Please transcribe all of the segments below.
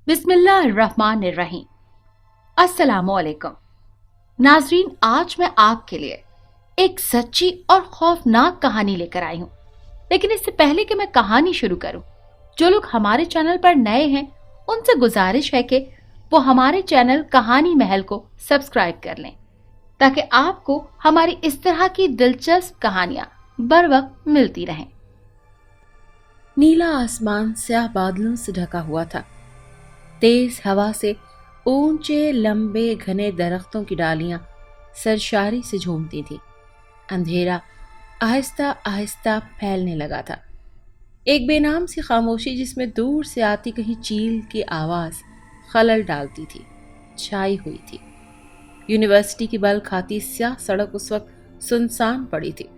बिस्मिल्लाहिर्रहमानिर्रहीम। अस्सलामुअलैकुम नाजरीन, आज मैं आपके लिए एक सच्ची और खौफनाक कहानी लेकर आई हूँ। लेकिन इससे पहले कि मैं कहानी शुरू करूँ, जो लोग हमारे चैनल पर नए हैं उनसे गुजारिश है कि वो हमारे चैनल कहानी महल को सब्सक्राइब कर लें, ताकि आपको हमारी इस तरह की दिलचस्प कहानियां बर वक्त मिलती रहें। नीला आसमान स्याह बादलों से ढका हुआ था। तेज हवा से ऊंचे लंबे घने दरख्तों की डालियां सरशारी से झूमती थी। अंधेरा आहिस्ता आहिस्ता फैलने लगा था। एक बेनाम सी खामोशी जिसमें दूर से आती कहीं चील की आवाज खलल डालती थी, छाई हुई थी। यूनिवर्सिटी की बल खाती स्याह सड़क उस वक्त सुनसान पड़ी थी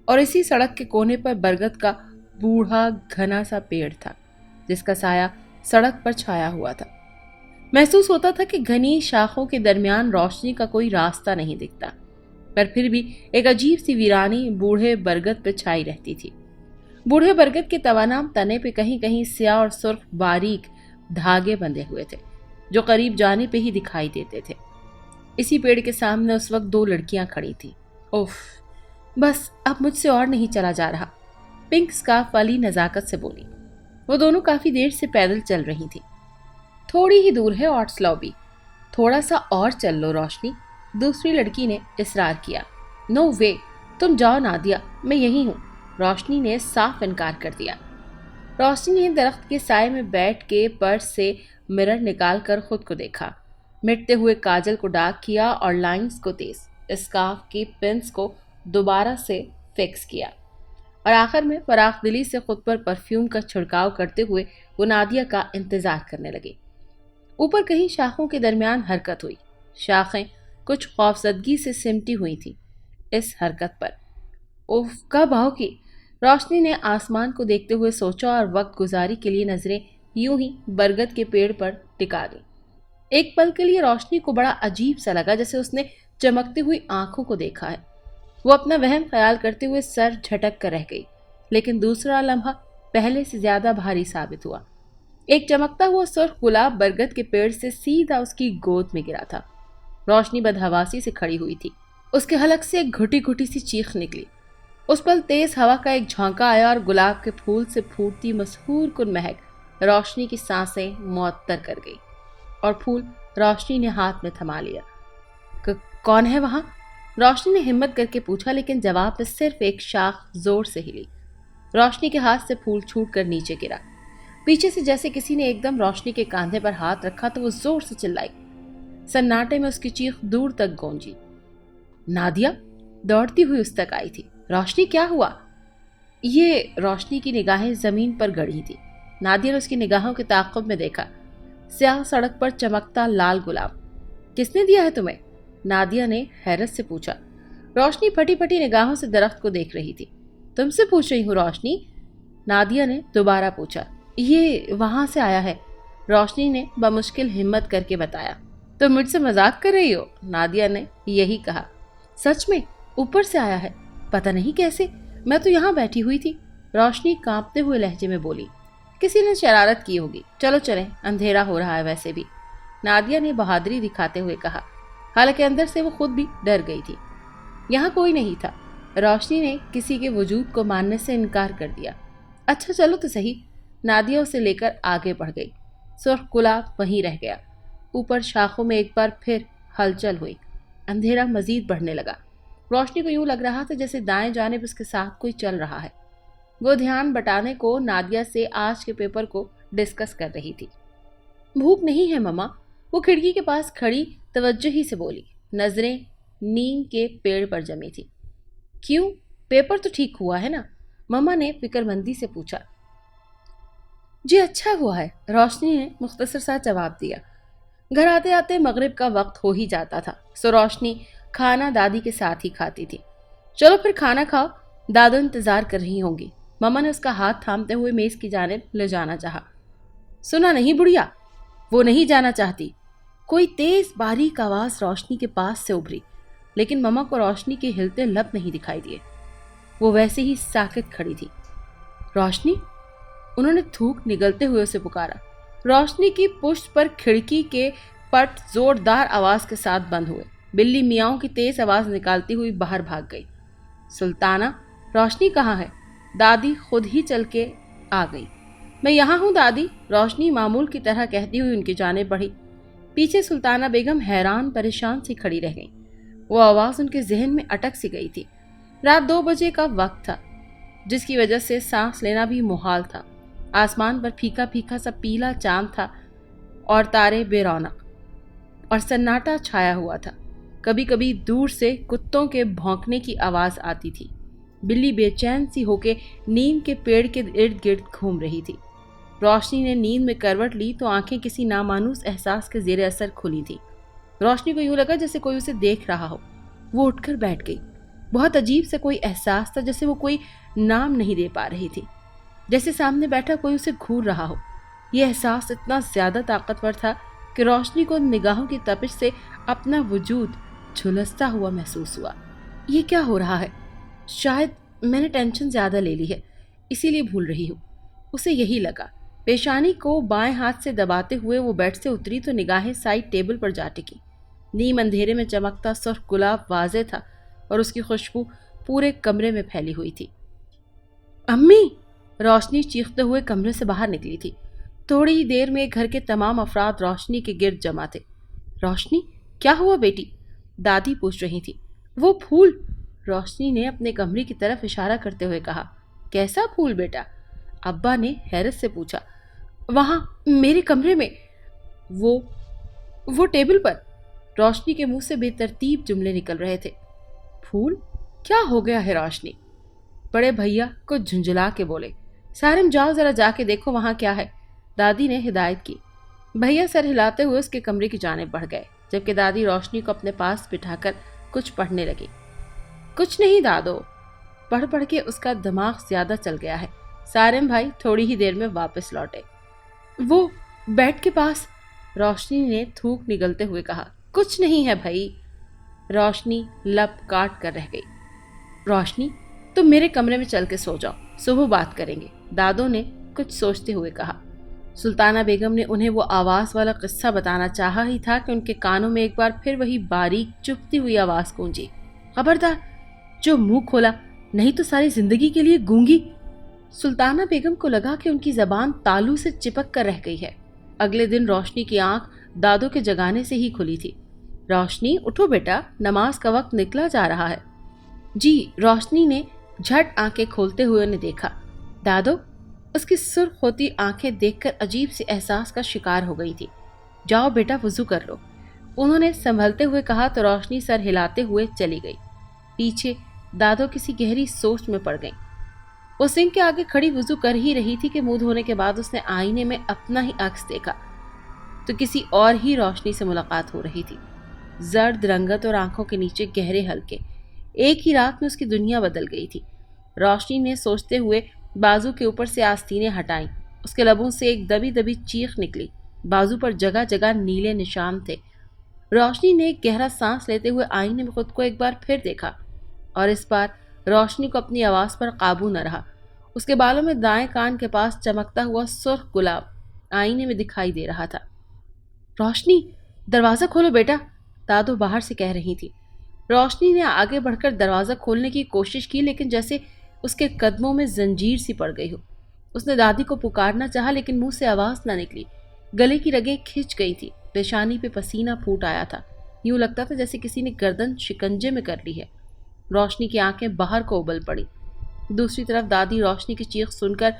और इसी सड़क के कोने पर बरगद का बूढ़ा घना सा पेड़ था, जिसका साया सड़क पर छाया हुआ था। महसूस होता था कि घनी शाखों के दरमियान रोशनी का कोई रास्ता नहीं दिखता, पर फिर भी एक अजीब सी वीरानी बूढ़े बरगद पर छाई रहती थी। बूढ़े बरगद के तवानाम तने पे कहीं कहीं स्याह और सुर्ख बारीक धागे बंधे हुए थे, जो करीब जाने पे ही दिखाई देते थे। इसी पेड़ के सामने उस वक्त दो लड़कियां खड़ी थी। उफ, बस अब मुझसे और नहीं चला जा रहा, पिंक स्कार्फ वाली नजाकत से बोली। वो दोनों काफी देर से पैदल चल रही थी। थोड़ी ही दूर है ऑट्स लॉबी, थोड़ा सा और चल लो रोशनी, दूसरी लड़की ने इसरार किया। नो वे, तुम जाओ नादिया, मैं यहीं हूँ, रोशनी ने साफ इनकार कर दिया। रोशनी ने दरख्त के साए में बैठ के पर्स से मिरर निकाल कर खुद को देखा, मिटते हुए काजल को डार्क किया और लाइंस को तेज, स्कार्फ की पिंस को दोबारा से फिक्स किया और आखिर में फराख दिली से खुद पर परफ्यूम का छिड़काव करते हुए वो नादिया का इंतजार करने लगी। ऊपर कहीं शाखों के दरमियान हरकत हुई। शाखें कुछ खौफजदगी से सिमटी हुई थी इस हरकत पर। उफ, कब आओगी? रोशनी ने आसमान को देखते हुए सोचा और वक्त गुजारी के लिए नजरें यूं ही बरगद के पेड़ पर टिका दी। एक पल के लिए रोशनी को बड़ा अजीब सा लगा, जैसे उसने चमकती हुई आंखों को देखा है। वो अपना वहम ख्याल करते हुए सर झटक कर रह गई, लेकिन दूसरा लम्हा पहले से ज्यादा भारी साबित हुआ। एक चमकता हुआ सुर्ख गुलाब बरगद के पेड़ से सीधा उसकी गोद में गिरा था। रोशनी बदहवासी से खड़ी हुई थी। उसके हलक से एक घुटी घुटी सी चीख निकली। उस पल तेज हवा का एक झोंका आया और गुलाब के फूल से फूटती मसहूर कुन महक रोशनी की सांसें मुअत्तर कर गई और फूल रोशनी ने हाथ में थमा लिया। कौन है वहां? रोशनी ने हिम्मत करके पूछा, लेकिन जवाब में सिर्फ एक शाख जोर से हिली। रोशनी के हाथ से फूल छूट कर नीचे गिरा। पीछे से जैसे किसी ने एकदम रोशनी के कांधे पर हाथ रखा तो वो जोर से चिल्लाई। सन्नाटे में उसकी चीख दूर तक गूंजी। नादिया दौड़ती हुई उस तक आई थी। रोशनी, क्या हुआ? ये रोशनी की निगाहें जमीन पर गड़ी थी। नादिया ने उसकी निगाहों के ताक़ुब में देखा। स्याह सड़क पर चमकता लाल गुलाब। किसने दिया है तुम्हें? नादिया ने हैरत से पूछा। रोशनी फटी फटी निगाहों से दरख्त को देख रही थी। तुमसे पूछ रही हूँ रोशनी, नादिया ने दोबारा पूछा। ये वहां से आया है, रोशनी ने बमुश्किल हिम्मत करके बताया। तुम मुझसे मजाक कर रही हो? नादिया ने यही कहा। सच में ऊपर से आया है, पता नहीं कैसे, मैं तो यहाँ बैठी हुई थी, रोशनी कांपते हुए लहजे में बोली। किसी ने शरारत की होगी, चलो चलें, अंधेरा हो रहा है वैसे भी, नादिया ने बहादुरी दिखाते हुए कहा। हालांकि अंदर से वो खुद भी डर गई थी। यहाँ कोई नहीं था। रोशनी ने किसी के वजूद को मानने से इनकार कर दिया। अच्छा चलो तो सही, नादिया उसे लेकर आगे बढ़ गई। सुर्ख गुलाब वहीं रह गया। ऊपर शाखों में एक बार फिर हलचल हुई। अंधेरा मजीद बढ़ने लगा। रोशनी को यूं लग रहा था जैसे दाएं जानिब उसके साथ कोई चल रहा है। वो ध्यान बटाने को नादिया से आज के पेपर को डिस्कस कर रही थी। भूख नहीं है मम्मा, वो खिड़की के पास खड़ी तवज्जोही से बोली। नजरें नीम के पेड़ पर जमी थी। क्यों, पेपर तो ठीक हुआ है ना? मम्मा ने फिक्रमंदी से पूछा। जी अच्छा हुआ है, रोशनी ने मुख्तसर सा जवाब दिया। घर आते आते मगरिब का वक्त हो ही जाता था, सो रोशनी खाना दादी के साथ ही खाती थी। चलो फिर खाना खाओ, दादू इंतजार कर रही होंगी, मम्मा ने उसका हाथ थामते हुए मेज की जानिब ले जाना चाहा। सुना नहीं बुढ़िया, वो नहीं जाना चाहती। कोई तेज बारीक आवाज रोशनी के पास से उभरी, लेकिन मम्मा को रोशनी के हिलते लब नहीं दिखाई दिए। वो वैसे ही साकित खड़ी थी। रोशनी, उन्होंने थूक निगलते हुए उसे पुकारा। रोशनी की पुष्ट पर खिड़की के पट जोरदार आवाज के साथ बंद हुए। बिल्ली मियाओं की तेज आवाज निकालती हुई बाहर भाग गई। सुल्ताना, रोशनी कहाँ है? दादी खुद ही चल के आ गई। मैं यहाँ हूँ दादी, रोशनी मामूल की तरह कहती हुई उनकी जानिब बढ़ी। पीछे सुल्ताना बेगम हैरान परेशान सी खड़ी रह गई। वो आवाज उनके जहन में अटक सी गई थी। रात 2 बजे का वक्त था, जिसकी वजह से सांस लेना भी मुहाल था। आसमान पर फीका फीका सा पीला चांद था और तारे बेरौनक, और सन्नाटा छाया हुआ था। कभी कभी दूर से कुत्तों के भौंकने की आवाज आती थी। बिल्ली बेचैन सी होके नीम के पेड़ के इर्द गिर्द घूम रही थी। रोशनी ने नींद में करवट ली तो आंखें किसी नामानूस एहसास के जेर असर खुली थी। रोशनी को यूं लगा जैसे कोई उसे देख रहा हो। वो उठकर बैठ गई। बहुत अजीब सा कोई एहसास था, जैसे वो कोई नाम नहीं दे पा रही थी, जैसे सामने बैठा कोई उसे घूर रहा हो। यह एहसास इतना ज्यादा ताकतवर था कि रोशनी को निगाहों की तपिश से अपना वजूद झुलसता हुआ महसूस हुआ। ये क्या हो रहा है? शायद मैंने टेंशन ज्यादा ले ली है, इसीलिए भूल रही हूँ, उसे यही लगा। पेशानी को बाएं हाथ से दबाते हुए वो बेड से उतरी तो निगाहें साइड टेबल पर जा टिकी। नीम अंधेरे में चमकता सुर्ख गुलाब वाज़े था और उसकी खुशबू पूरे कमरे में फैली हुई थी। अम्मी! रोशनी चीखते हुए कमरे से बाहर निकली थी। थोड़ी ही देर में घर के तमाम अफराद रोशनी के गिर्द जमा थे। रोशनी, क्या हुआ बेटी? दादी पूछ रही थी। वो फूल, रोशनी ने अपने कमरे की तरफ इशारा करते हुए कहा। कैसा फूल बेटा? अब्बा ने हैरत से पूछा। वहां मेरे कमरे में, वो टेबल पर। रोशनी के मुंह से बेतरतीब जुमले निकल रहे थे। फूल? क्या हो गया है रोशनी? बड़े भैया को झुंझुला के बोले। सारिम, जाओ जरा जाके देखो वहां क्या है, दादी ने हिदायत की। भैया सर हिलाते हुए उसके कमरे की जानिब बढ़ गए, जबकि दादी रोशनी को अपने पास बिठाकर कुछ पढ़ने लगी। कुछ नहीं दादो, पढ़ पढ़ के उसका दिमाग ज्यादा चल गया है। सारिम भाई थोड़ी ही देर में वापस लौटे। वो बेड के पास, रोशनी ने थूक निगलते हुए कहा। कुछ नहीं है भाई। रोशनी लब काट कर रह गई। रोशनी, तुम मेरे कमरे में चल के सो जाओ, सुबह बात करेंगे, दादो ने कुछ सोचते हुए कहा। सुल्ताना बेगम ने उन्हें वो आवाज वाला किस्सा बताना चाहा ही था कि उनके कानों में एक बार फिर वही बारीक चुभती हुई आवाज गूंजी। खबरदार, जो मुंह खोला नहीं तो सारी जिंदगी के लिए गूंगी। सुल्ताना बेगम को लगा कि उनकी जबान तालू से चिपक कर रह गई है। अगले दिन रोशनी की आंख दादो के जगाने से ही खुली थी। रोशनी, उठो बेटा, नमाज का वक्त निकला जा रहा है। जी, रोशनी ने झट आंखें खोलते हुए उन्हें देखा। दादो उसकी सुर्ख होती आंखें देखकर अजीब से एहसास का शिकार हो गई थी। जाओ बेटा, वुजू कर लो, उन्होंने संभलते हुए कहा तो रोशनी सर हिलाते हुए चली गई। पीछे दादो किसी गहरी सोच में पड़ गई। वो सिंक के आगे खड़ी वुजू कर ही रही थी कि मुंह धोने के बाद उसने आईने में अपना ही अक्स देखा तो किसी और ही रोशनी से मुलाकात हो रही थी। जर्द रंगत और आंखों के नीचे गहरे हल्के। एक ही रात में उसकी दुनिया बदल गई थी। रोशनी ने सोचते हुए बाजू के ऊपर से आस्तीनें हटाई। उसके लबों से एक दबी दबी चीख निकली। बाजू पर जगह जगह नीले निशान थे। रोशनी ने एक गहरा सांस लेते हुए आईने में खुद को एक बार फिर देखा और इस बार रोशनी को अपनी आवाज पर काबू न रहा। उसके बालों में दाएं कान के पास चमकता हुआ सुर्ख गुलाब आईने में दिखाई दे रहा था। रोशनी, दरवाजा खोलो बेटा, दादो बाहर से कह रही थी। रोशनी ने आगे बढ़कर दरवाजा खोलने की कोशिश की, लेकिन जैसे उसके कदमों में जंजीर सी पड़ गई हो। उसने दादी को पुकारना चाहा, लेकिन मुंह से आवाज न निकली। गले की रगें खिंच गई थी। पेशानी पे पसीना फूट आया था। यूं लगता था जैसे किसी ने गर्दन शिकंजे में कर ली है। रोशनी की आंखें बाहर को उबल पड़ी। दूसरी तरफ दादी रोशनी की चीख सुनकर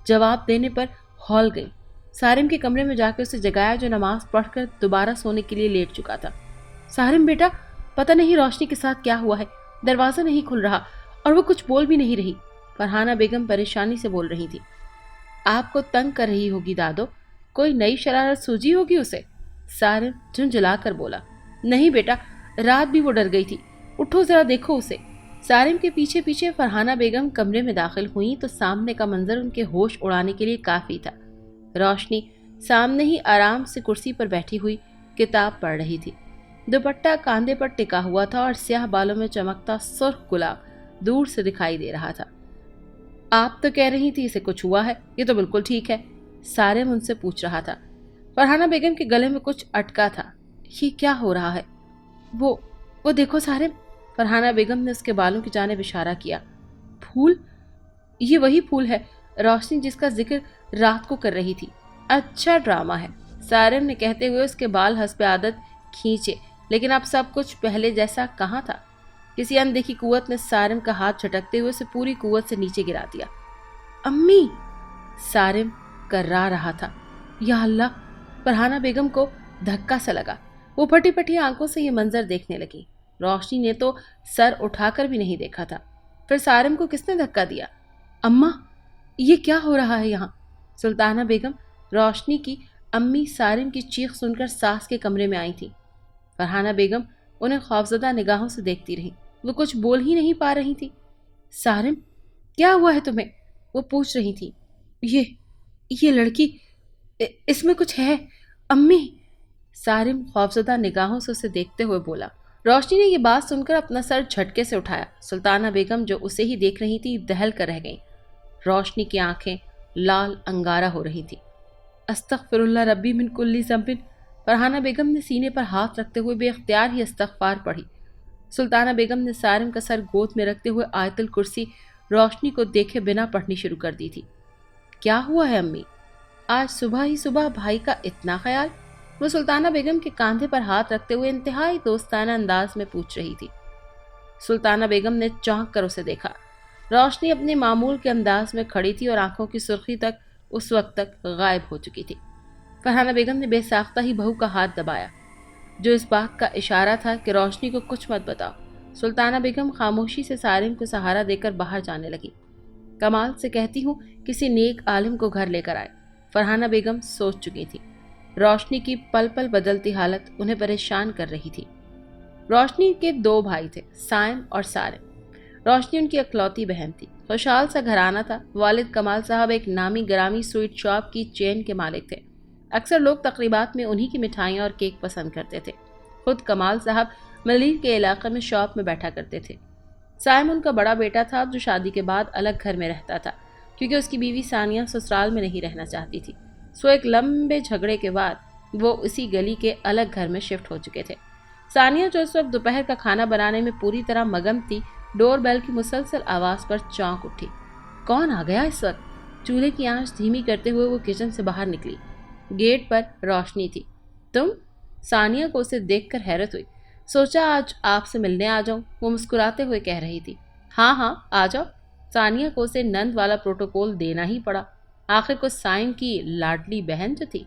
जवाब देने पर हौल गई। सारिम के कमरे में जाकर उसे जगाया, जो नमाज पढ़कर दोबारा सोने के लिए लेट चुका था। सारिम बेटा, पता नहीं रोशनी के साथ क्या हुआ है, दरवाजा नहीं खुल रहा और वो कुछ बोल भी नहीं रही। फरहाना बेगम परेशानी से बोल रही थी। आपको तंग कर रही होगी दादो, कोई नई शरारत सूझी होगी उसे, सारिम झुंझुला कर बोला। नहीं बेटा, रात भी वो डर गई थी, उठो जरा देखो उसे। सारिम के पीछे पीछे फरहाना बेगम कमरे में दाखिल हुई तो सामने का मंजर उनके होश उड़ाने के लिए काफी था। रोशनी सामने ही आराम से कुर्सी पर बैठी हुई किताब पढ़ रही थी। दुपट्टा कांधे पर टिका हुआ था और स्याह बालों में चमकता सुर्ख गुलाब दूर से दिखाई दे रहा था। आप तो कह रही थी इसे कुछ हुआ है, ये तो बिल्कुल ठीक है, सारिम उनसे पूछ रहा था। फरहाना बेगम के गले में कुछ अटका था। ये क्या हो रहा है? वो देखो सारिम। फरहाना बेगम ने उसके बालों की जानिब इशारा किया। फूल? ये वही फूल है रोशनी जिसका जिक्र रात को कर रही थी। अच्छा ड्रामा है, सारिम ने कहते हुए उसके बाल हस्ब आदत खींचे। लेकिन अब सब कुछ पहले जैसा कहाँ था। किसी अनदेखी कुव्वत ने सारिम का हाथ झटकते हुए उसे पूरी कुव्वत से नीचे गिरा दिया। अम्मी! सारिम कर्रा रहा था। या अल्लाह! फरहाना बेगम को धक्का सा लगा। वो फटी फटी आंखों से ये मंजर देखने लगी। रोशनी ने तो सर उठाकर भी नहीं देखा था। फिर सारिम को किसने धक्का दिया? अम्मा, ये क्या हो रहा है यहाँ? सुल्ताना बेगम, रोशनी की अम्मी, सारिम की चीख सुनकर सास के कमरे में आई थी। फरहाना बेगम उन्हें खौफजदा निगाहों से देखती रही। वो कुछ बोल ही नहीं पा रही थी। सारिम, क्या हुआ है तुम्हें? वो पूछ रही थी। ये लड़की, इसमें कुछ है अम्मी। सारिम खौफजदा निगाहों से उसे देखते हुए बोला। रोशनी ने ये बात सुनकर अपना सर झटके से उठाया। सुल्ताना बेगम जो उसे ही देख रही थी दहल कर रह गईं। रोशनी की आंखें लाल अंगारा हो रही थी। अस्तगफिरुल्लाह रब्बी मिन कुल्ली ज़ंबिन। फरहाना बेगम ने सीने पर हाथ रखते हुए बेख्तियार ही इस्तगफार पढ़ी। सुल्ताना बेगम ने सारिम का सर गोद में रखते हुए आयतुल कुर्सी रोशनी को देखे बिना पढ़नी शुरू कर दी थी। क्या हुआ है अम्मी? आज सुबह ही सुबह भाई का इतना ख्याल? वो सुल्ताना बेगम के कांधे पर हाथ रखते हुए इंतहाई दोस्ताना अंदाज में पूछ रही थी। सुल्ताना बेगम ने चौंक कर उसे देखा। रोशनी अपने मामूल के अंदाज में खड़ी थी और आंखों की सुर्खी तक उस वक्त तक गायब हो चुकी थी। फरहाना बेगम ने बेसाख्ता ही बहू का हाथ दबाया, जो इस बात का इशारा था कि रोशनी को कुछ मत बताओ। सुल्ताना बेगम खामोशी से सारिम को सहारा देकर बाहर जाने लगी। कमाल से कहती हूँ किसी नेक आलिम को घर लेकर आए। फरहाना बेगम सोच चुकी थी। रोशनी की पल पल बदलती हालत उन्हें परेशान कर रही थी। रोशनी के 2 भाई थे, साइम और सारिम। रोशनी उनकी इकलौती बहन थी। खुशहाल सा घराना था। वालिद कमाल साहब एक नामी ग्रामी स्वीट शॉप की चेन के मालिक थे। अक्सर लोग तकरीबात में उन्हीं की मिठाइयाँ और केक पसंद करते थे। खुद कमाल साहब मलीर के इलाके में शॉप में बैठा करते थे। साइम उनका बड़ा बेटा था जो शादी के बाद अलग घर में रहता था, क्योंकि उसकी बीवी सानिया ससुराल में नहीं रहना चाहती थी। सो एक लंबे झगड़े के बाद वो उसी गली के अलग घर में शिफ्ट हो चुके थे। सानिया जो इस वक्त दोपहर का खाना बनाने में पूरी तरह मगन थी, डोर बेल की मुसलसल आवाज़ पर चौंक उठी। कौन आ गया इस वक्त? चूल्हे की आंच धीमी करते हुए वो किचन से बाहर निकली। गेट पर रोशनी थी। तुम? सानिया को उसे देखकर हैरत हुई। सोचा आज आपसे मिलने आ जाऊं, वो मुस्कुराते हुए कह रही थी। हाँ आ जाओ। सानिया को उसे नंद वाला प्रोटोकॉल देना ही पड़ा। आखिर को साइम की लाडली बहन जो थी।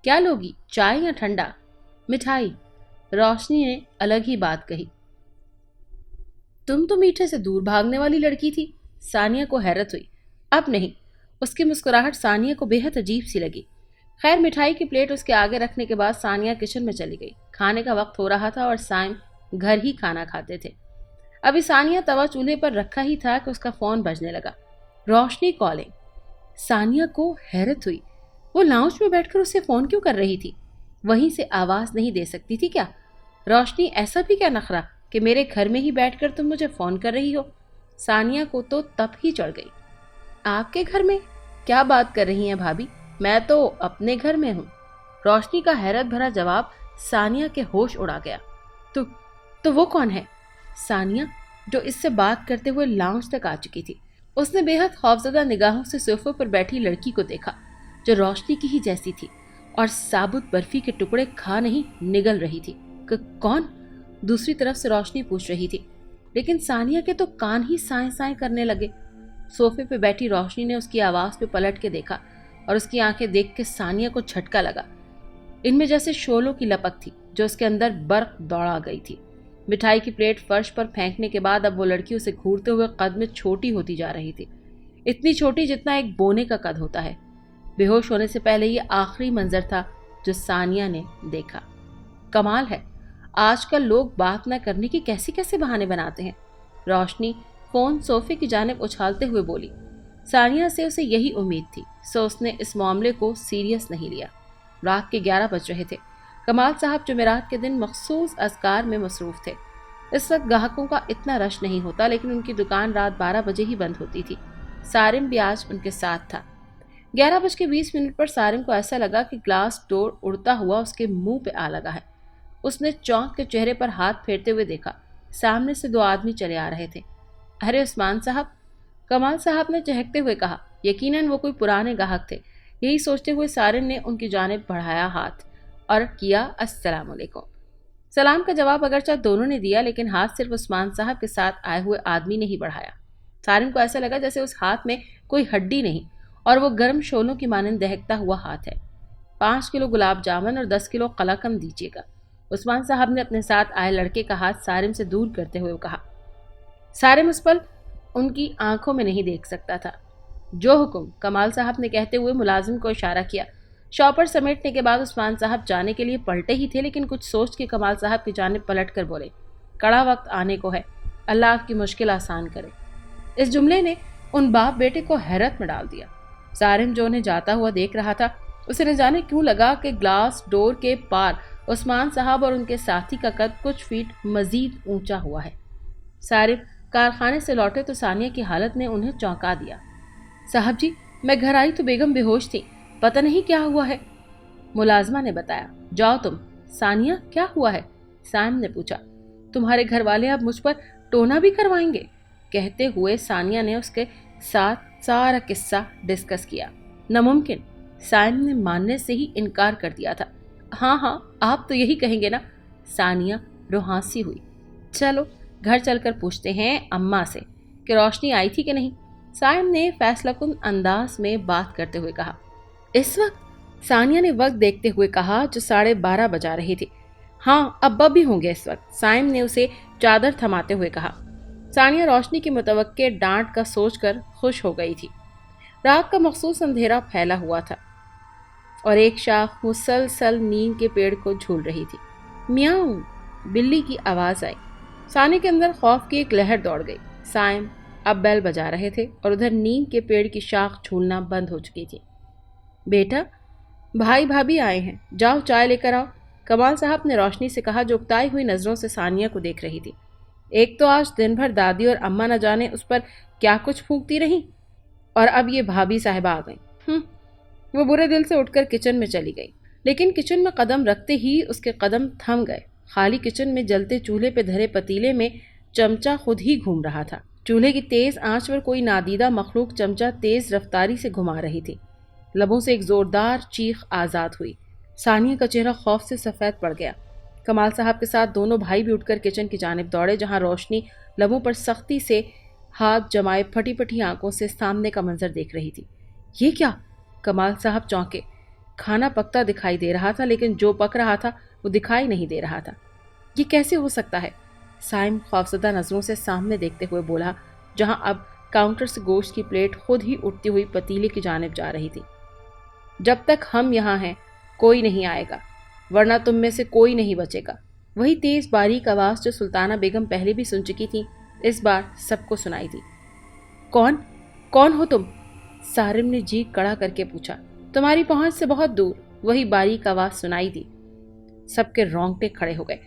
क्या लोगी, चाय या ठंडा? मिठाई। रोशनी ने अलग ही बात कही। तुम तो मीठे से दूर भागने वाली लड़की थी। सानिया को हैरत हुई। अब नहीं। उसकी मुस्कुराहट सानिया को बेहद अजीब सी लगी। खैर, मिठाई की प्लेट उसके आगे रखने के बाद सानिया किचन में चली गई। खाने का वक्त हो रहा था और साइम घर ही खाना खाते थे। अभी सानिया तवा चूल्हे पर रखा ही था कि उसका फोन बजने लगा। रोशनी कॉलिंग। सानिया को हैरत हुई। वो लाउंज में बैठकर उसे फोन क्यों कर रही थी? वहीं से आवाज नहीं दे सकती थी क्या? रोशनी, ऐसा भी क्या नखरा कि मेरे घर में ही बैठकर तुम मुझे फोन कर रही हो? सानिया को तो तप ही चढ़ गई। आपके घर में? क्या बात कर रही हैं भाभी, मैं तो अपने घर में हूँ। रोशनी का हैरत भरा जवाब सानिया के होश उड़ा गया। तो वो कौन है? सानिया, जो इससे बात करते हुए लाउंज तक आ चुकी थी। उसने बेहद खौफजदा निगाहों से सोफे पर बैठी लड़की को देखा, जो रोशनी की ही जैसी थी और साबुत बर्फी के टुकड़े खा नहीं निगल रही थी। कौन? दूसरी तरफ से रोशनी पूछ रही थी, लेकिन सानिया के तो कान ही साएं साएं करने लगे। सोफे पे बैठी रोशनी ने उसकी आवाज़ पे पलट के देखा और उसकी आंखें देख के सानिया को झटका लगा। इनमें जैसे शोलों की लपक थी जो उसके अंदर बर्फ दौड़ा गई थी। मिठाई की प्लेट फर्श पर फेंकने के बाद अब वो लड़की उसे घूरते हुए कद में छोटी होती जा रही थी, इतनी छोटी जितना एक बोने का कद होता है। बेहोश होने से पहले ये आखिरी मंजर था जो सानिया ने देखा। कमाल है, आजकल लोग बात न करने की कैसे कैसे बहाने बनाते हैं। रोशनी फोन सोफे की जानिब उछालते हुए बोली। सानिया से उसे यही उम्मीद थी, सो उसने इस मामले को सीरियस नहीं लिया। रात के 11 बज रहे थे। कमाल साहब जुमेरात के दिन मखसूस अज़कार में मसरूफ़ थे। इस वक्त ग्राहकों का इतना रश नहीं होता, लेकिन उनकी दुकान रात 12 बजे ही बंद होती थी। सारिम भी आज उनके साथ था। 11:20 पर सारिम को ऐसा लगा कि ग्लास डोर उड़ता हुआ उसके मुंह पे आ लगा है। उसने चौंक के चेहरे पर हाथ फेरते हुए देखा। सामने से 2 आदमी चले आ रहे थे। अरे उस्मान साहब, कमाल साहब ने चहकते हुए कहा। यकीनन वो कोई पुराने ग्राहक थे। यही सोचते हुए सारिम ने उनकी जानिब बढ़ाया हाथ और किया अस्सलाम वालेकुम। सलाम का जवाब अगरचा दोनों ने दिया, लेकिन हाथ सिर्फ उस्मान साहब के साथ आए हुए आदमी ने ही बढ़ाया। सारिम को ऐसा लगा जैसे उस हाथ में कोई हड्डी नहीं और वो गर्म शोलों की मानंद दहकता हुआ हाथ है। 5 किलो गुलाब जामुन और 10 किलो कलाकंद दीजिएगा। उस्मान साहब ने अपने साथ आए लड़के का हाथ सारिम से दूर करते हुए कहा। सारिम उस पल उनकी आंखों में नहीं देख सकता था। जो हुक्म, कमाल साहब ने कहते हुए मुलाजिम को इशारा किया। शॉपर समेटने के बाद उस्मान साहब जाने के लिए पलटे ही थे, लेकिन कुछ सोच के कमाल साहब की जानिब पलट कर बोले, कड़ा वक्त आने को है, अल्लाह आपकी मुश्किल आसान करे। इस जुमले ने उन बाप बेटे को हैरत में डाल दिया। सारिम जो उन्हें जाता हुआ देख रहा था, उसे न जाने क्यों लगा कि ग्लास डोर के पार उस्मान साहब और उनके साथी का कद कुछ फीट मजीद ऊंचा हुआ है। सारिम कारखाने से लौटे तो सानिया की हालत ने उन्हें चौंका दिया। साहब जी, मैं घर आई तो बेगम बेहोश थी, पता नहीं क्या हुआ है। मुलाजमा ने बताया। जाओ तुम। सानिया, क्या हुआ है? सैम ने पूछा। तुम्हारे घर वाले अब मुझ पर टोना भी करवाएंगे? कहते हुए सानिया ने उसके साथ सारा किस्सा डिस्कस किया। नामुमकिन, सैम ने मानने से ही इनकार कर दिया था। हाँ हाँ, आप तो यही कहेंगे ना। सानिया रुहासी हुई। चलो घर चलकर पूछते हैं अम्मा से कि रोशनी आई थी कि नहीं। साइम ने फैसलाकुन अंदाज में बात करते हुए कहा। इस वक्त? सानिया ने वक्त देखते हुए कहा जो 12:30 बजा रही थी। हाँ, अब्बा भी होंगे इस वक्त, साइम ने उसे चादर थमाते हुए कहा। सानिया रोशनी की मुतवक्के डांट का सोचकर खुश हो गई थी। रात का मखसूस अंधेरा फैला हुआ था और एक शाख मुसलसल नीम के पेड़ को झूल रही थी। मियाऊ, बिल्ली की आवाज आई। सानिया के अंदर खौफ की एक लहर दौड़ गई। साइम अब बेल बजा रहे थे और उधर नीम के पेड़ की शाख झूलना बंद हो चुकी थी। बेटा, भाई भाभी आए हैं, जाओ चाय लेकर आओ, कमाल साहब ने रोशनी से कहा, जो उकताई हुई नजरों से सानिया को देख रही थी। एक तो आज दिन भर दादी और अम्मा न जाने उस पर क्या कुछ फूंकती रही, और अब ये भाभी साहिबा आ गई। वो बुरे दिल से उठकर किचन में चली गई, लेकिन किचन में कदम रखते ही उसके कदम थम गए। खाली किचन में जलते चूल्हे पे धरे पतीले में चमचा खुद ही घूम रहा था। चूल्हे की तेज आंच पर कोई नादीदा मखलूक चमचा तेज रफ्तारी से घुमा रही थी। लबों से एक जोरदार चीख आजाद हुई। सानिया का चेहरा खौफ से सफेद पड़ गया। कमाल साहब के साथ दोनों भाई भी उठकर किचन की जानिब दौड़े, जहां रोशनी लबों पर सख्ती से हाथ जमाए फटी फटी आंखों से सामने का मंजर देख रही थी। ये क्या? कमाल साहब चौंके। खाना पकता दिखाई दे रहा था, लेकिन जो पक रहा था वो दिखाई नहीं दे रहा था। ये कैसे हो सकता है? साइम खौफजदा नजरों से सामने देखते हुए बोला, जहां अब काउंटर से गोश्त की प्लेट खुद ही उठती हुई पतीले की जानिब जा रही थी। जब तक हम यहाँ हैं कोई नहीं आएगा, वरना तुम में से कोई नहीं बचेगा। वही तेज बारीक आवाज जो सुल्ताना बेगम पहले भी सुन चुकी थी, इस बार सबको सुनाई थी। कौन कौन हो तुम? सारिम ने जी कड़ा करके पूछा। तुम्हारी पहुंच से बहुत दूर, वही बारीक आवाज सुनाई दी। सबके रोंगटे खड़े हो गए।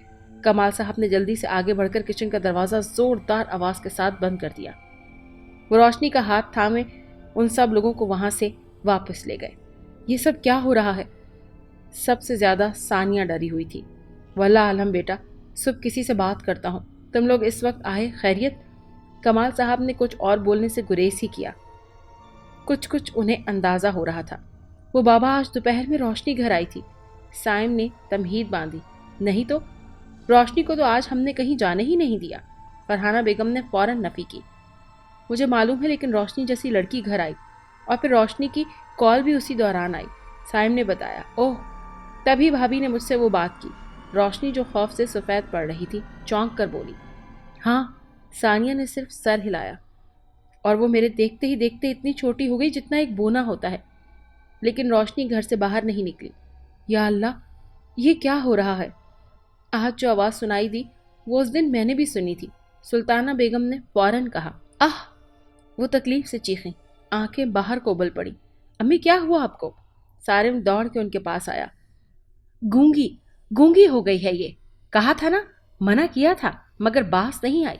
कमाल साहब ने जल्दी से आगे बढ़कर किचन का दरवाजा जोरदार आवाज के साथ बंद कर दिया। वो रोशनी का हाथ थामे उन सब लोगों को वहां से वापस ले गए। ये सब क्या हो रहा है? सबसे ज्यादा सानिया डरी हुई थी। वल्लाह आलम बेटा, सुबह किसी से बात करता हूँ, तुम लोग इस वक्त आए, खैरियत? कमाल साहब ने कुछ और बोलने से गुरेज ही किया। कुछ उन्हें अंदाजा हो रहा था। वो बाबा आज दोपहर में रोशनी घर आई थी। साइम ने तमहीद बांधी। नहीं तो रोशनी को तो आज हमने कहीं जाने ही नहीं दिया। फरहाना बेगम ने फौरन नफी की। मुझे मालूम है, लेकिन रोशनी जैसी लड़की घर आई और फिर रोशनी की कॉल भी उसी दौरान आई, साइम ने बताया। ओह, तभी भाभी ने मुझसे वो बात की। रोशनी जो खौफ से सफ़ेद पड़ रही थी, चौंक कर बोली। हाँ, सानिया ने सिर्फ सर हिलाया। और वो मेरे देखते ही देखते इतनी छोटी हो गई जितना एक बोना होता है। लेकिन रोशनी घर से बाहर नहीं निकली। या अल्लाह, ये क्या हो रहा है? आज जो आवाज़ सुनाई दी वो उस दिन मैंने भी सुनी थी, सुल्ताना बेगम ने फौरन कहा। आह! वो तकलीफ से चीखें, आंखें बाहर को उबल पड़ी। अम्मी, क्या हुआ आपको? सारिम दौड़ के उनके पास आया। गूंगी गूंगी हो गई है ये। कहा था ना, मना किया था, मगर बास नहीं आई।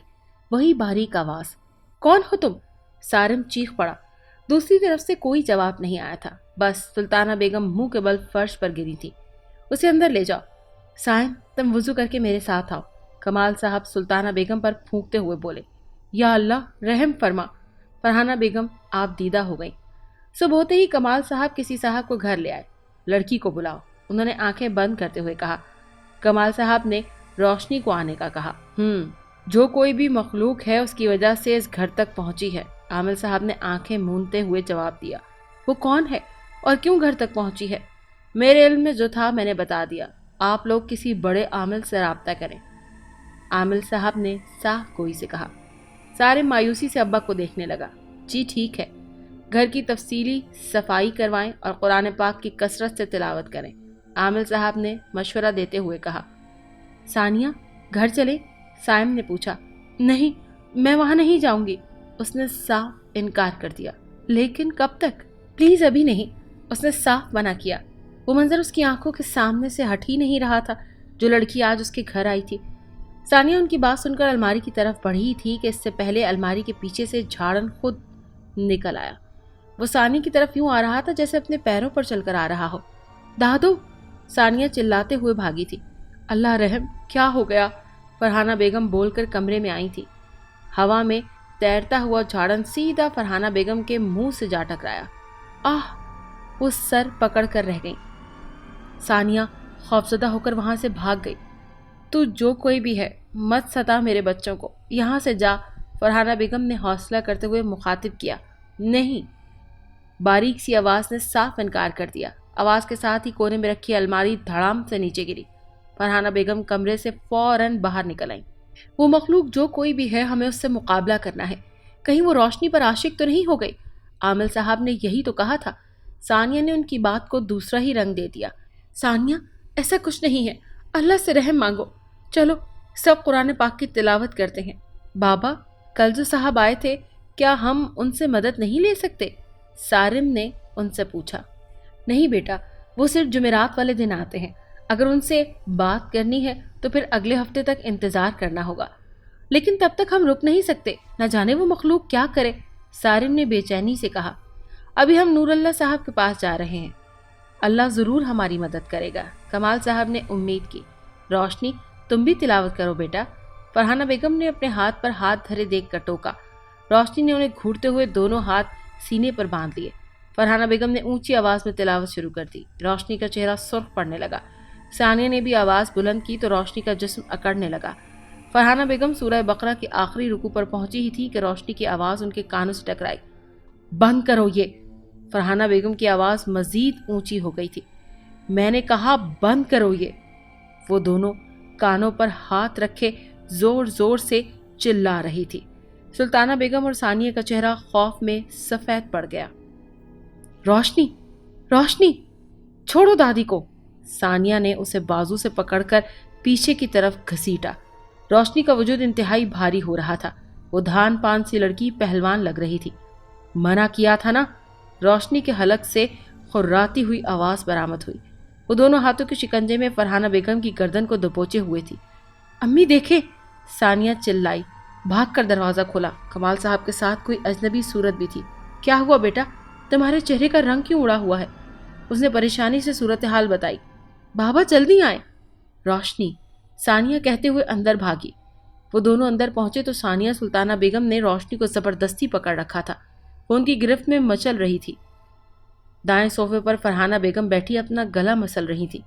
वही बारीक आवाज। कौन हो तुम? सारिम चीख पड़ा। दूसरी तरफ से कोई जवाब नहीं आया था। बस सुल्ताना बेगम मुंह के बल फर्श पर गिरी थी। उसे अंदर ले जाओ। साइम, तुम वुजू करके मेरे साथ आओ, कमाल साहब सुल्ताना बेगम पर फूंकते हुए बोले। या अल्लाह, रहम फरमा। फरहाना बेगम आप दीदा हो गई। सुबह होते ही कमाल साहब किसी साहब को घर ले आए। लड़की को बुलाओ, उन्होंने आंखें बंद करते हुए कहा। कमाल साहब ने रोशनी को आने का कहा। जो कोई भी मखलूक है उसकी वजह से इस घर तक पहुंची है, आमिल साहब ने आंखें मूंदते हुए जवाब दिया। वो कौन है और क्यों घर तक पहुंची है? मेरे इल्म में जो था मैंने बता दिया। आप लोग किसी बड़े आमिल से राब्ता करें, आमिल साहब ने साफ गोई से कहा। सारे मायूसी से अब्बा को देखने लगा। जी ठीक है, घर की तफसीली सफाई करवाएं और कुरान पाक की कसरत से तिलावत करें, आमिल साहब ने मशवरा देते हुए कहा। सानिया, घर चले? साइम ने पूछा। नहीं, मैं वहां नहीं जाऊंगी, उसने साफ इनकार कर दिया। लेकिन कब तक? प्लीज अभी नहीं, उसने साफ मना किया। वो मंजर उसकी आंखों के सामने से हट ही नहीं रहा था जो लड़की आज उसके घर आई थी। सानिया उनकी बात सुनकर अलमारी की तरफ बढ़ी थी कि इससे पहले अलमारी के पीछे से झाड़न खुद निकल आया। वो सानिया की तरफ यूं आ रहा था जैसे अपने पैरों पर चलकर आ रहा हो। दादू, सानिया चिल्लाते हुए भागी थी। अल्लाह रहम, क्या हो गया? फरहाना बेगम बोलकर कमरे में आई थी। हवा में तैरता हुआ झाड़न सीधा फरहाना बेगम के मुंह से जा टकराया। आह! वो सर पकड़ कर रह गई। सानिया खौफजदा होकर वहां से भाग गई। तू जो कोई भी है, मत सता मेरे बच्चों को, यहां से जा, फरहाना बेगम ने हौसला करते हुए मुखातिब किया। नहीं, बारीक सी आवाज ने साफ इनकार कर दिया। आवाज के साथ ही कोने में रखी अलमारी धड़ाम से नीचे गिरी। फरहाना बेगम कमरे से फौरन बाहर निकल आई। वो मखलूक जो कोई भी है, हमें उससे मुकाबला करना है। कहीं वो रोशनी पर आशिक तो नहीं हो गई? आमिल साहब ने यही तो कहा था। सानिया ने उनकी बात को दूसरा ही रंग दे दिया। सानिया, ऐसा कुछ नहीं है, अल्लाह से रहम मांगो। चलो सब कुरान पाक की तिलावत करते हैं। बाबा, कल जो साहब आए थे, क्या हम उनसे मदद नहीं ले सकते? सारिम ने उनसे पूछा। नहीं बेटा, वो सिर्फ जुमेरात वाले दिन आते हैं। अगर उनसे बात करनी है तो फिर अगले हफ्ते तक इंतजार करना होगा। लेकिन तब तक हम रुक नहीं सकते, न जाने वो मखलूक क्या करे, सारिम ने बेचैनी से कहा। अभी हम नूरुल्लाह साहब के पास जा रहे हैं, अल्लाह जरूर हमारी मदद करेगा, कमाल साहब ने उम्मीद की। रोशनी, तुम भी तिलावत करो बेटा, फरहाना बेगम ने अपने हाथ पर हाथ धरे देख कर टोका। रोशनी ने उन्हें घूरते हुए दोनों हाथ सीने पर बांध लिए। फरहाना बेगम ने ऊंची आवाज में तिलावत शुरू कर दी। रोशनी का चेहरा सुर्ख पड़ने लगा। सानिया ने भी आवाज बुलंद की तो रोशनी का जिस्म अकड़ने लगा। फरहाना बेगम सूरह बकरा के आखिरी रुकू पर पहुंची ही थी कि रोशनी की आवाज उनके कानों से टकराई। बंद करो ये! फरहाना बेगम की आवाज मजीद ऊंची हो गई थी। मैंने कहा बंद करो ये! वो दोनों कानों पर हाथ रखे जोर जोर से चिल्ला रही थी। सुल्ताना बेगम और सानिया का चेहरा खौफ में सफेद पड़ गया। रोशनी, रोशनी, छोड़ो दादी को! सानिया ने उसे बाजू से पकड़कर पीछे की तरफ घसीटा। रोशनी का वजूद इंतहाई भारी हो रहा था। वो धान पान सी लड़की पहलवान लग रही थी। मना किया था ना? रोशनी के हलक से खुर्राती हुई आवाज बरामद हुई। वो दोनों हाथों के शिकंजे में फरहाना बेगम की गर्दन को दबोचे हुए थी। अम्मी देखे! सानिया चिल्लाई। भागकर दरवाजा खोला। कमाल साहब के साथ कोई अजनबी सूरत भी थी। क्या हुआ बेटा, तुम्हारे चेहरे का रंग क्यों उड़ा हुआ है? उसने परेशानी से सूरत हाल बताई। बाबा जल्दी आए! रोशनी, सानिया कहते हुए अंदर भागी। वो दोनों अंदर पहुंचे तो सानिया सुल्ताना बेगम ने रोशनी को जबरदस्ती पकड़ रखा था। वो उनकी गिरफ्त में मचल रही थी। दाएं सोफे पर फरहाना बेगम बैठी अपना गला मसल रही थी।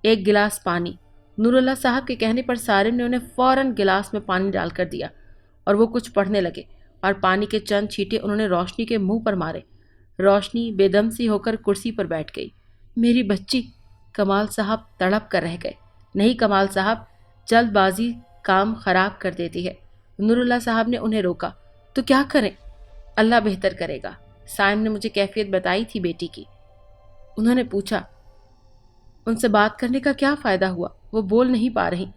एक गिलास पानी। नूरुल्लाह साहब के कहने पर सारिम ने उन्हें फौरन गिलास में पानी डालकर दिया और वो कुछ पढ़ने लगे और पानी के चंद छींटे उन्होंने रोशनी के मुंह पर मारे। रोशनी बेदम सी होकर कुर्सी पर बैठ गई। मेरी बच्ची! कमाल साहब तड़प कर रह गए। नहीं कमाल साहब, जल्दबाजी काम खराब कर देती है। नूरुल्लाह साहब ने उन्हें रोका। तो क्या करें? अल्लाह बेहतर करेगा। साइम ने मुझे कैफियत बताई थी बेटी की। उन्होंने पूछा, उनसे बात करने का क्या फायदा हुआ? वो बोल नहीं पा रही।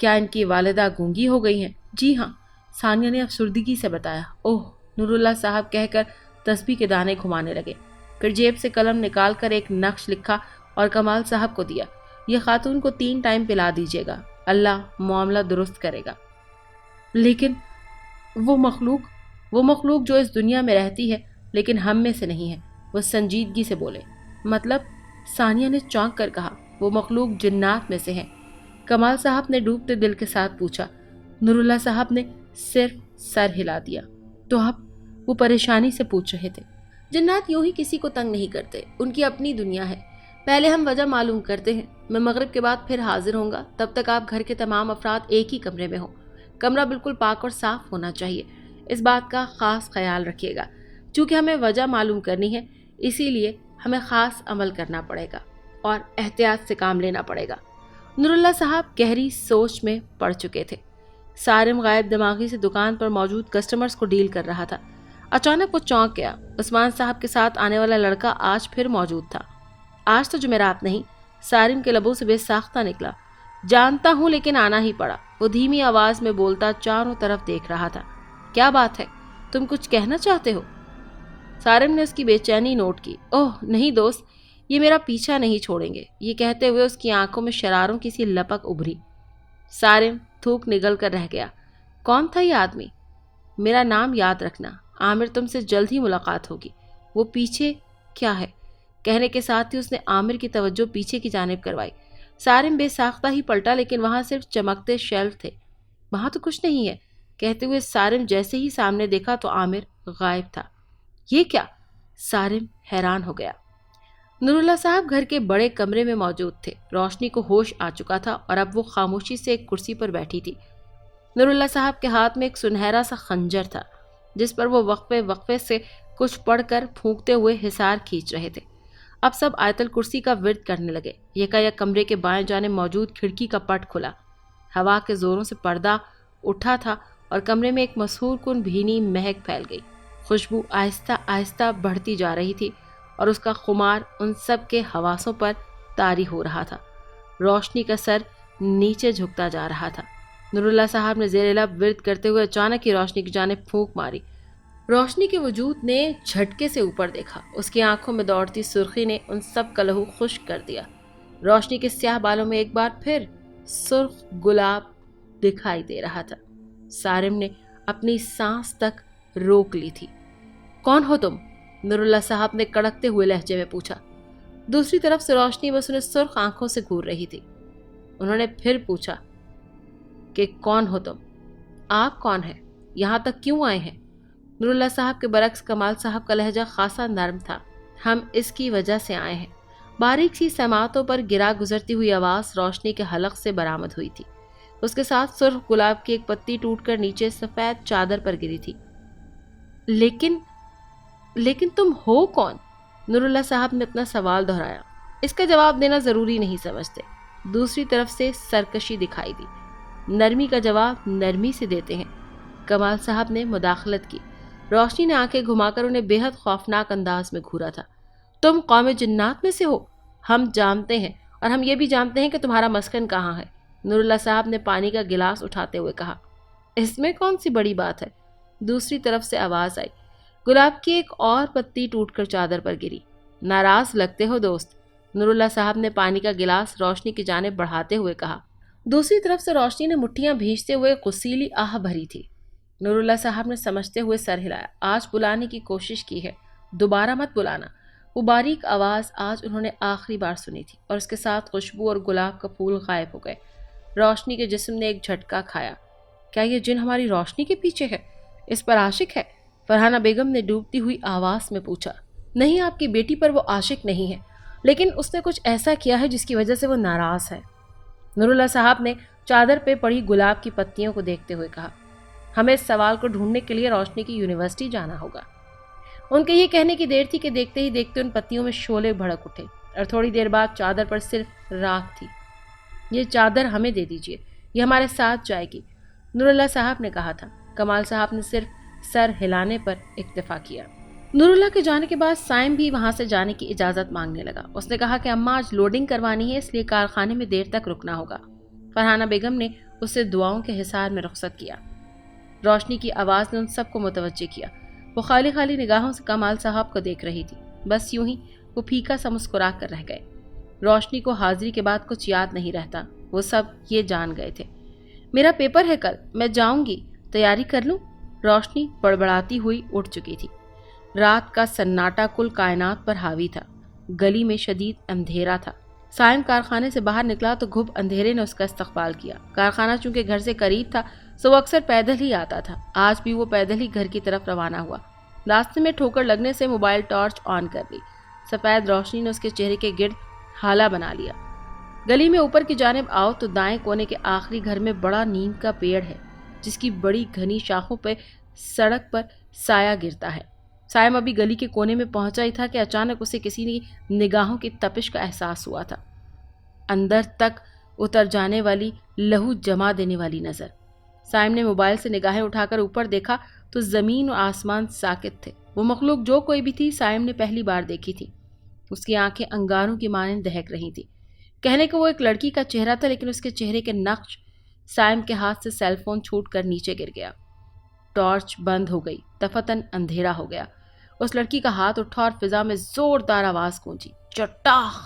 क्या इनकी वालिदा गूंगी हो गई हैं? जी हाँ, सानिया ने अफसुर्दगी से बताया। ओह! नूरुल्लाह साहब कहकर तस्बीह के दाने घुमाने लगे। फिर जेब से कलम निकाल कर एक नक्श लिखा और कमाल साहब को दिया। ये खातून को 3 टाइम पिला दीजिएगा, अल्लाह मामला दुरुस्त करेगा। लेकिन वो मखलूक जो इस दुनिया में रहती है, لیکن ہم میں سے نہیں ہے، وہ سنجیدگی سے بولے۔ مطلب؟ ثانیہ نے چونک کر کہا۔ وہ مخلوق جنات میں سے ہیں۔ کمال صاحب نے ڈوبتے دل کے ساتھ پوچھا۔ نور اللہ صاحب نے صرف سر ہلا دیا۔ تو اب؟ وہ پریشانی سے پوچھ رہے تھے۔ جنات یوں ہی کسی کو تنگ نہیں کرتے، ان کی اپنی دنیا ہے۔ پہلے ہم وجہ معلوم کرتے ہیں، میں مغرب کے بعد پھر حاضر ہوں گا، تب تک آپ گھر کے تمام افراد ایک ہی کمرے میں ہوں۔ کمرہ بالکل پاک اور صاف ہونا چاہیے، اس بات کا خاص خیال رکھیے گا۔ چونکہ ہمیں وجہ معلوم کرنی ہے، اسی لیے ہمیں خاص عمل کرنا پڑے گا اور احتیاط سے کام لینا پڑے گا۔ نور اللہ صاحب گہری سوچ میں پڑ چکے تھے۔ سارم غائب دماغی سے دکان پر موجود کسٹمرز کو ڈیل کر رہا تھا۔ اچانک وہ چونک گیا۔ عثمان صاحب کے ساتھ آنے والا لڑکا آج پھر موجود تھا۔ آج تو جمعرات نہیں، سارم کے لبوں سے بے ساختہ نکلا۔ جانتا ہوں، لیکن آنا ہی پڑا۔ وہ دھیمی آواز میں بولتا چاروں طرف دیکھ رہا تھا۔ کیا بات ہے؟ تم کچھ کہنا چاہتے ہو؟ سارم نے اس کی بے چینی نوٹ کی۔ اوہ نہیں دوست، یہ میرا پیچھا نہیں چھوڑیں گے۔ یہ کہتے ہوئے اس کی آنکھوں میں شراروں کی سی لپک ابھری۔ سارم تھوک نگل کر رہ گیا۔ کون تھا یہ آدمی؟ میرا نام یاد رکھنا، عامر، تم سے جلد ہی ملاقات ہوگی۔ وہ پیچھے کیا ہے؟ کہنے کے ساتھ ہی اس نے عامر کی توجہ پیچھے کی جانب کروائی۔ سارم بے ساختہ ہی پلٹا، لیکن وہاں صرف چمکتے شیلف تھے۔ وہاں تو کچھ نہیں ہے، کہتے ہوئے سارم جیسے ہی سامنے دیکھا تو عامر غائب تھا۔ یہ کیا؟ سارم حیران ہو گیا۔ نور اللہ صاحب گھر کے بڑے کمرے میں موجود تھے۔ روشنی کو ہوش آ چکا تھا اور اب وہ خاموشی سے ایک کرسی پر بیٹھی تھی۔ نور اللہ صاحب کے ہاتھ میں ایک سنہرا سا خنجر تھا، جس پر وہ وقفے سے کچھ پڑھ کر پھونکتے ہوئے حصار کھینچ رہے تھے۔ اب سب آیت الکرسی کا ورد کرنے لگے۔ یکایک کمرے کے بائیں جانب موجود کھڑکی کا پٹ کھلا۔ ہوا کے زوروں سے پردہ اٹھا تھا اور کمرے میں ایک مسحور کن بھینی مہک پھیل گئی۔ خوشبو آہستہ آہستہ بڑھتی جا رہی تھی اور اس کا خمار ان سب کے حواسوں پر طاری ہو رہا تھا۔ روشنی کا سر نیچے جھکتا جا رہا تھا۔ نور اللہ صاحب نے زیر لب ورد کرتے ہوئے اچانک ہی روشنی کی جانب پھونک ماری۔ روشنی کے وجود نے جھٹکے سے اوپر دیکھا۔ اس کی آنکھوں میں دوڑتی سرخی نے ان سب کا لہو خشک کر دیا۔ روشنی کے سیاہ بالوں میں ایک بار پھر سرخ گلاب دکھائی دے رہا تھا۔ سارم نے اپنی سانس تک روک لی تھی۔ کون ہو تم؟ نور اللہ صاحب نے کڑکتے ہوئے لہجے میں پوچھا۔ دوسری طرف سے روشنی بس انہیں سرخ آنکھوں سے گھور رہی تھی۔ انہوں نے پھر پوچھا کہ کون ہو تم؟ آپ کون ہیں؟ یہاں تک کیوں آئے ہیں؟ نور اللہ صاحب کے برعکس کمال صاحب کا لہجہ خاصا نرم تھا۔ ہم اس کی وجہ سے آئے ہیں۔ باریک سی سماعتوں پر گرا گزرتی ہوئی آواز روشنی کے حلق سے برآمد ہوئی تھی۔ اس کے ساتھ سرخ گلاب کی ایک پتی ٹوٹ کر نیچے سفید چادر پر گری تھی۔ لیکن تم ہو کون؟ نور اللہ صاحب نے اپنا سوال دہرایا۔ اس کا جواب دینا ضروری نہیں سمجھتے۔ دوسری طرف سے سرکشی دکھائی دی۔ نرمی کا جواب نرمی سے دیتے ہیں۔ کمال صاحب نے مداخلت کی۔ روشنی نے آنکھیں گھما کر انہیں بے حد خوفناک انداز میں گھورا تھا۔ تم قوم جنات میں سے ہو؟ ہم جانتے ہیں، اور ہم یہ بھی جانتے ہیں کہ تمہارا مسکن کہاں ہے۔ نور اللہ صاحب نے پانی کا گلاس اٹھاتے ہوئے کہا۔ اس میں کون سی بڑی بات ہے؟ دوسری طرف سے آواز آئی۔ گلاب کی ایک اور پتی ٹوٹ کر چادر پر گری۔ ناراض لگتے ہو دوست؟ نور اللہ صاحب نے پانی کا گلاس روشنی کی جانب بڑھاتے ہوئے کہا۔ دوسری طرف سے روشنی نے مٹھیاں بھیجتے ہوئے غسیلی آہ بھری تھی۔ نور اللہ صاحب نے سمجھتے ہوئے سر ہلایا۔ آج بلانے کی کوشش کی ہے، دوبارہ مت بلانا۔ وہ باریک آواز آج انہوں نے آخری بار سنی تھی، اور اس کے ساتھ خوشبو اور گلاب کا پھول غائب ہو گئے۔ روشنی کے جسم نے ایک جھٹکا کھایا۔ کیا یہ جن ہماری روشنی کے پیچھے ہے؟ اس پر عاشق ہے؟ فرحانہ بیگم نے ڈوبتی ہوئی آواز میں پوچھا۔ نہیں، آپ کی بیٹی پر وہ عاشق نہیں ہے، لیکن اس نے کچھ ایسا کیا ہے جس کی وجہ سے وہ ناراض ہے۔ نور اللہ صاحب نے چادر پہ پڑی گلاب کی پتیوں کو دیکھتے ہوئے کہا۔ ہمیں اس سوال کو ڈھونڈنے کے لیے روشنی کی یونیورسٹی جانا ہوگا۔ ان کے یہ کہنے کی دیر تھی کہ دیکھتے ہی دیکھتے ان پتیوں میں شعلے بھڑک اٹھے، اور تھوڑی دیر بعد چادر پر صرف راکھ تھی۔ یہ چادر ہمیں دے دیجیے، یہ ہمارے ساتھ جائے گی، نور اللہ صاحب نے کہا تھا۔ کمال صاحب نے صرف سر ہلانے پر اکتفا کیا۔ نور اللہ کے جانے کے بعد سائم بھی وہاں سے جانے کی اجازت مانگنے لگا۔ اس نے کہا کہ اماں آج لوڈنگ کروانی ہے، اس لیے کارخانے میں دیر تک رکنا ہوگا۔ فرحانہ بیگم نے اسے دعاؤں کے حصار میں رخصت کیا۔ روشنی کی آواز نے ان سب کو متوجہ کیا۔ وہ خالی خالی نگاہوں سے کمال صاحب کو دیکھ رہی تھی۔ بس یوں ہی وہ پھیکا سا مسکرا کر رہ گئے۔ روشنی کو حاضری کے بعد کچھ یاد نہیں رہتا، وہ سب یہ جان گئے تھے۔ میرا پیپر ہے کل، میں جاؤں گی، تیاری کر لوں؟ روشنی بڑبڑاتی ہوئی اٹھ چکی تھی۔ رات کا سناٹا کل کائنات پر حاوی تھا۔ گلی میں شدید اندھیرا تھا۔ سائم کارخانے سے باہر نکلا تو گھب اندھیرے نے اس کا استقبال کیا۔ کارخانہ چونکہ گھر سے قریب تھا سو وہ اکثر پیدل ہی آتا تھا۔ آج بھی وہ پیدل ہی گھر کی طرف روانہ ہوا۔ راستے میں ٹھوکر لگنے سے موبائل ٹارچ آن کر لی۔ سفید روشنی نے اس کے چہرے کے گرد ہالہ بنا لیا۔ گلی میں اوپر کی جانب آؤ تو دائیں کونے کے آخری گھر میں بڑا نیم کا پیڑ ہے جس کی بڑی گھنی شاخوں پہ سڑک پر سایہ گرتا ہے۔ سائم ابھی گلی کے کونے میں پہنچا ہی تھا کہ اچانک اسے کسی نے نگاہوں کی تپش کا احساس ہوا تھا، اندر تک اتر جانے والی، لہو جما دینے والی نظر۔ سائم نے موبائل سے نگاہیں اٹھا کر اوپر دیکھا تو زمین و آسمان ساکت تھے۔ وہ مخلوق جو کوئی بھی تھی سائم نے پہلی بار دیکھی تھی۔ اس کی آنکھیں انگاروں کی مانند دہک رہی تھی۔ کہنے کو وہ ایک لڑکی کا چہرہ تھا لیکن اس کے چہرے کے نقش۔ سائم کے ہاتھ سے سیل فون چھوٹ کر نیچے گر گیا۔ ٹارچ بند ہو گئی، دفتن اندھیرا ہو گیا۔ اس لڑکی کا ہاتھ اٹھا اور فضا میں زوردار آواز گونجی، چٹاخ!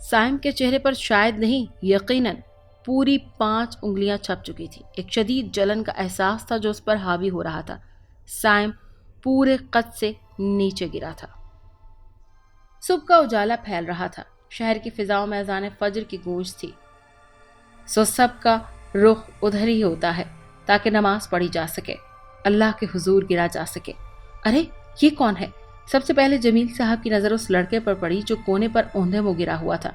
سائم کے چہرے پر شاید نہیں، یقیناً پوری 5 انگلیاں چھپ چکی تھی۔ ایک شدید جلن کا احساس تھا جو اس پر حاوی ہو رہا تھا۔ سائم پورے قد سے نیچے گرا تھا۔ صبح کا اجالا پھیل رہا تھا۔ شہر کی فضاؤں میں اذان فجر کی گونج تھی۔ سو سب کا رخ ادھر ہی ہوتا ہے تاکہ نماز پڑھی جا سکے، اللہ کے حضور گرا جا سکے۔ ارے یہ کون ہے؟ سب سے پہلے جمیل صاحب کی نظر اس لڑکے پر پڑی جو کونے پر اوندھے منہ گرا ہوا تھا۔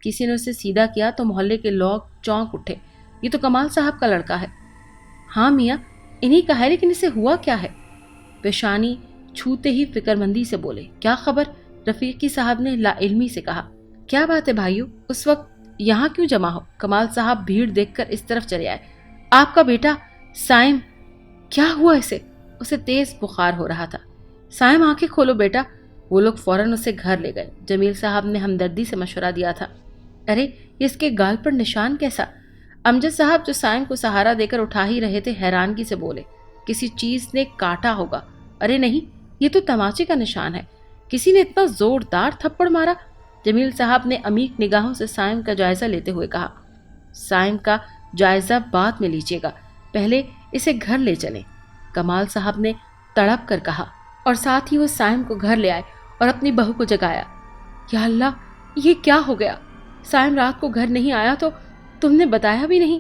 کسی نے اسے سیدھا کیا تو محلے کے لوگ چونک اٹھے، یہ تو کمال صاحب کا لڑکا ہے۔ ہاں میاں، انہی کا ہے، لیکن اسے ہوا کیا ہے؟ پیشانی چھوتے ہی فکر مندی سے بولے، کیا خبر؟ رفیقی صاحب نے لا علمی سے کہا۔ کیا بات ہے بھائیو، اس وقت یہاں کیوں جمع ہو؟ کمال صاحب بھیڑ دیکھ کر اس طرف چلے آئے۔ آپ کا بیٹا سائم، کیا ہوا اسے؟ اسے تیز بخار ہو رہا تھا۔ سائم آنکھیں کھولو بیٹا۔ وہ لوگ فوراً اسے گھر لے گئے۔ جمیل صاحب نے ہمدردی سے مشورہ دیا تھا۔ ارے اس کے گال پر نشان کیسا؟ امجد صاحب جو سائم کو سہارا دے کر اٹھا ہی رہے تھے حیرانگی سے بولے، کسی چیز نے کاٹا ہوگا۔ ارے نہیں، یہ تو تماچے کا نشان ہے، کسی نے اتنا زوردار تھپڑ مارا۔ جمیل صاحب نے عمیق نگاہوں سے سائم کا جائزہ لیتے ہوئے کہا، سائم کا جائزہ بعد میں لیجیے گا، پہلے اسے گھر لے چلیں۔ کمال صاحب نے تڑپ کر کہا، اور ساتھ ہی وہ سائم کو گھر لے آئے اور اپنی بہو کو جگایا۔ یا اللہ، یہ کیا ہو گیا؟ سائم رات کو گھر نہیں آیا تو تم نے بتایا بھی نہیں،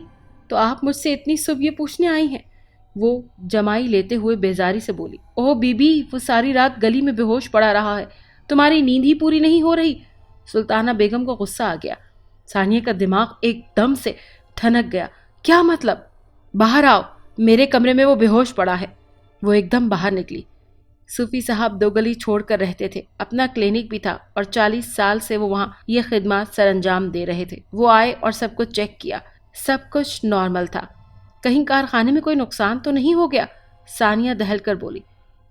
تو آپ مجھ سے اتنی صبح یہ پوچھنے آئی ہیں؟ وہ جمائی لیتے ہوئے بیزاری سے بولی، اوہ بی بی، وہ ساری رات گلی میں بے ہوش پڑا رہا ہے، تمہاری نیند ہی پوری نہیں ہو رہی۔ سلطانہ بیگم کو غصہ آ گیا۔ ثانیہ کا دماغ ایک دم سے ٹھنک گیا۔ کیا مطلب؟ باہر آؤ، میرے کمرے میں وہ بے ہوش پڑا ہے۔ وہ ایک دم باہر نکلی۔ صوفی صاحب 2 گلی چھوڑ کر رہتے تھے، اپنا کلینک بھی تھا اور 40 سال سے وہ وہاں یہ خدمات سر انجام دے رہے تھے۔ وہ آئے اور سب کچھ چیک کیا، سب کچھ نارمل تھا۔ کہیں کارخانے میں کوئی نقصان تو نہیں ہو گیا؟ ثانیہ دہل کر بولی۔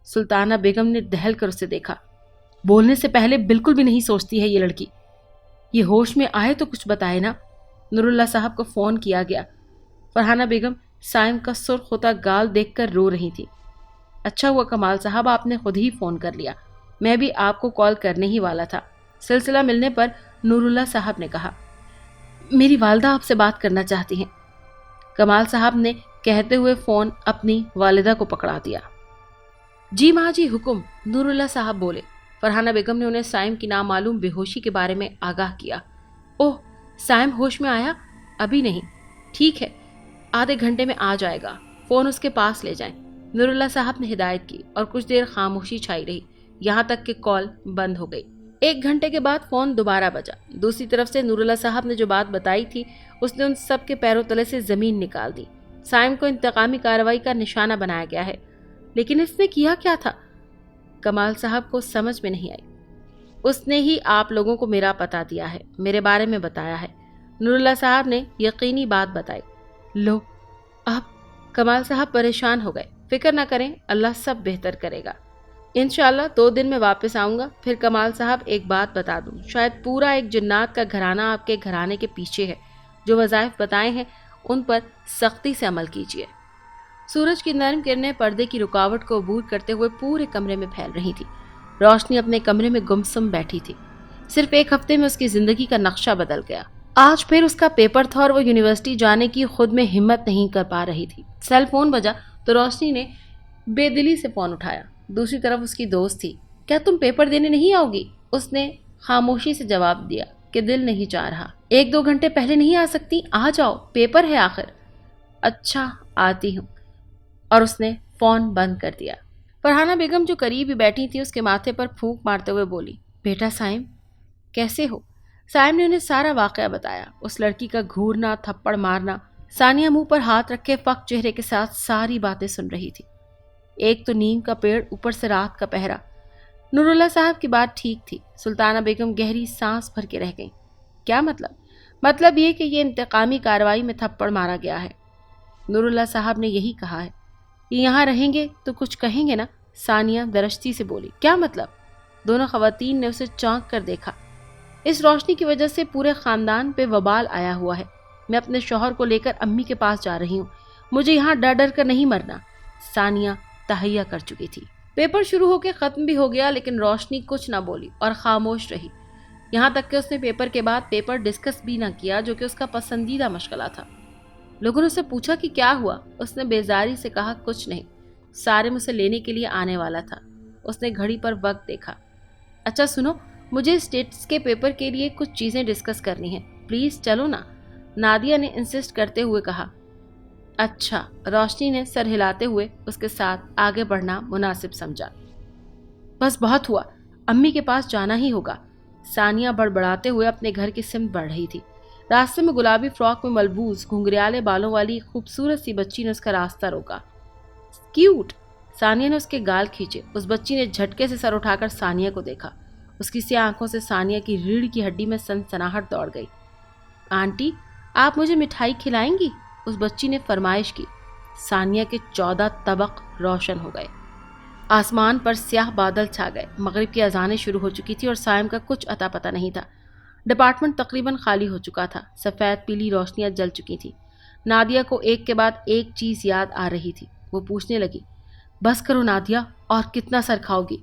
سلطانہ بیگم نے دہل کر اسے دیکھا۔ بولنے سے پہلے بالکل بھی نہیں سوچتی ہے یہ لڑکی۔ یہ ہوش میں آئے تو کچھ بتائے نا۔ نور اللہ صاحب کو فون کیا گیا۔ فرحانہ بیگم سائم کا سرخ ہوتا گال دیکھ کر رو رہی تھی۔ اچھا ہوا کمال صاحب آپ نے خود ہی فون کر لیا، میں بھی آپ کو کال کرنے ہی والا تھا۔ سلسلہ ملنے پر نور اللہ صاحب نے کہا، میری والدہ آپ سے بات کرنا چاہتی ہیں۔ کمال صاحب نے کہتے ہوئے فون اپنی والدہ کو پکڑا دیا۔ جی ماں جی، حکم، نور اللہ صاحب بولے۔ فرحانہ بیگم نے انہیں سائم کی نامعلوم بے ہوشی کے بارے میں آگاہ کیا۔ اوہ، سائم ہوش میں آیا؟ ابھی نہیں۔ ٹھیک ہے، آدھے گھنٹے میں آ جائے گا، فون اس کے پاس لے جائیں۔ نور اللہ صاحب نے ہدایت کی اور کچھ دیر خاموشی چھائی رہی، یہاں تک کہ کال بند ہو گئی۔ 1 گھنٹے کے بعد فون دوبارہ بجا۔ دوسری طرف سے نور اللہ صاحب نے جو بات بتائی تھی اس نے ان سب کے پیروں تلے سے زمین نکال دی۔ سائم کو انتقامی کارروائی کا نشانہ بنایا گیا ہے، لیکن اس نے کیا کیا تھا؟ کمال صاحب کو سمجھ میں نہیں آئی۔ اس نے ہی آپ لوگوں کو میرا پتہ دیا ہے، میرے بارے میں بتایا ہے۔ نور اللہ صاحب نے یقینی بات بتائی۔ لو، اب کمال صاحب پریشان ہو گئے۔ فکر نہ کریں، اللہ سب بہتر کرے گا۔ انشاءاللہ 2 دن میں واپس آؤں گا۔ پھر کمال صاحب ایک بات بتا دوں، شاید پورا ایک جنات کا گھرانہ آپ کے گھرانے کے پیچھے ہے۔ جو وظائف بتائے ہیں ان پر سختی سے عمل کیجیے۔ سورج کی نرم کرنیں پردے کی رکاوٹ کو عبور کرتے ہوئے پورے کمرے میں پھیل رہی تھی۔ روشنی اپنے کمرے میں گمسم بیٹھی تھی۔ صرف 1 ہفتے میں اس کی زندگی کا نقشہ بدل گیا۔ آج پھر اس کا پیپر تھا اور وہ یونیورسٹی جانے کی خود میں ہمت نہیں کر پا رہی تھی۔ سیل فون بجا تو روشنی نے بے دلی سے فون اٹھایا۔ दूसरी तरफ उसकी दोस्त थी। क्या तुम पेपर देने नहीं आओगी? उसने खामोशी से जवाब दिया कि दिल नहीं चाह रहा। 1-2 घंटे पहले नहीं आ सकती? आ जाओ, पेपर है आखिर। अच्छा, आती हूँ। और उसने फोन बंद कर दिया। फरहाना बेगम जो करीब ही बैठी थी उसके माथे पर फूंक मारते हुए बोली, बेटा साइम, कैसे हो? साइम ने उन्हें सारा वाकया बताया। उस लड़की का घूरना, थप्पड़ मारना। सानिया मुंह पर हाथ रखे फक चेहरे के साथ सारी बातें सुन रही थी। एक तो नीम का पेड़, ऊपर से रात का पहरा। नूरुल्लाह साहब की बात ठीक थी। सुल्ताना बेगम गहरी सांस भर के रह गईं। क्या मतलब? मतलब ये कि ये इंतकामी कार्रवाई में थप्पड़ मारा गया है। नूरुल्लाह साहब ने यही कहा है। ये यहाँ रहेंगे तो कुछ कहेंगे ना? सानिया दरश्ती से बोली। क्या मतलब? दोनों खवातीन ने उसे चौंक कर देखा। इस रोशनी की वजह से पूरे खानदान पे वबाल आया हुआ है। मैं अपने शौहर को लेकर अम्मी के पास जा रही हूँ। मुझे यहाँ डर डर कर नहीं मरना। सानिया तहैया कर चुकी थी। पेपर शुरू होकर खत्म भी हो गया, लेकिन रोशनी कुछ ना बोली और खामोश रही। यहाँ तक कि उसने पेपर के बाद पेपर डिस्कस भी ना किया, जो कि उसका पसंदीदा मशगला था। लोगों ने उससे पूछा कि क्या हुआ। उसने बेजारी से कहा, कुछ नहीं, सारिम उसे लेने के लिए आने वाला था। उसने घड़ी पर वक्त देखा। अच्छा सुनो, मुझे स्टेट्स के पेपर के लिए कुछ चीजें डिस्कस करनी है, प्लीज चलो ना, नादिया ने इंसिस्ट करते हुए कहा। अच्छा, रोशनी ने सर हिलाते हुए उसके साथ आगे बढ़ना मुनासिब समझा। बस बहुत हुआ, अम्मी के पास जाना ही होगा। सानिया बड़बड़ाते हुए अपने घर की सिमत बढ़ रही थी। रास्ते में गुलाबी फ्रॉक में मलबूस घुंघरियाले बालों वाली खूबसूरत सी बच्ची ने उसका रास्ता रोका। क्यूट! सानिया ने उसके गाल खींचे। उस बच्ची ने झटके से सर उठाकर सानिया को देखा। उसकी सी आंखों से सानिया की रीढ़ की हड्डी में सनसनाहट दौड़ गई। आंटी, आप मुझे मिठाई खिलाएंगी? उस बच्ची ने फरमाइश की। सानिया के 14 तबक रोशन हो गए। आसमान पर स्याह बादल छा गए। मगरिब की अजानें शुरू हो चुकी थी और साइम का कुछ अता पता नहीं था। डिपार्टमेंट तकरीबन खाली हो चुका था। सफ़ेद पीली रोशनियां जल चुकी थी। नादिया को एक के बाद एक चीज़ याद आ रही थी। वो पूछने लगी, बस करो नादिया, और कितना सर खाओगी?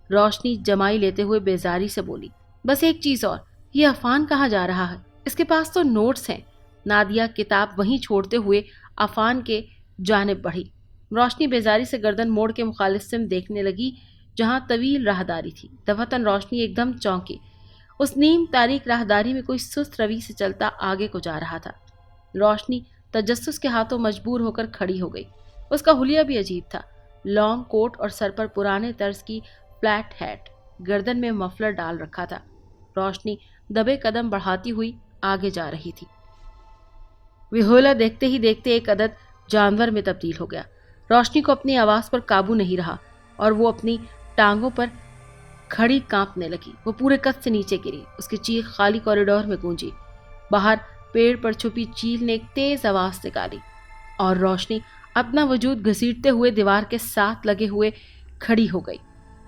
रोशनी जमाई लेते हुए बेजारी से बोली, बस एक चीज़ और, ये अफान कहाँ जा रहा है? इसके पास तो नोट्स हैं। नादिया किताब वहीं छोड़ते हुए अफान के जानिब बढ़ी। रोशनी बेजारी से गर्दन मोड़ के मुखालिफ सिम देखने लगी जहां तवील राहदारी थी। दफतन रोशनी एकदम चौंकी। उस नीम तारीख राहदारी में कोई सुस्त रवि से चलता आगे को जा रहा था। रोशनी तजस्सुस के हाथों मजबूर होकर खड़ी हो गई। उसका हुलिया भी अजीब था। लॉन्ग कोट और सर पर पुराने तर्ज की फ्लैट हैट, गर्दन में मफलर डाल रखा था। रोशनी दबे कदम बढ़ाती हुई आगे जा रही थी। विहोला देखते ही देखते एक अदद जानवर में तब्दील हो गया। रोशनी को अपनी आवाज पर काबू नहीं रहा और वो अपनी टांगों पर खड़ी कांपने लगी। वो पूरे कद से नीचे गिरी। उसकी चीख खाली कॉरिडोर में गूंजी। बाहर पेड़ पर छुपी चील ने एक तेज आवाज निकाली और रोशनी अपना वजूद घसीटते हुए दीवार के साथ लगे हुए खड़ी हो गई।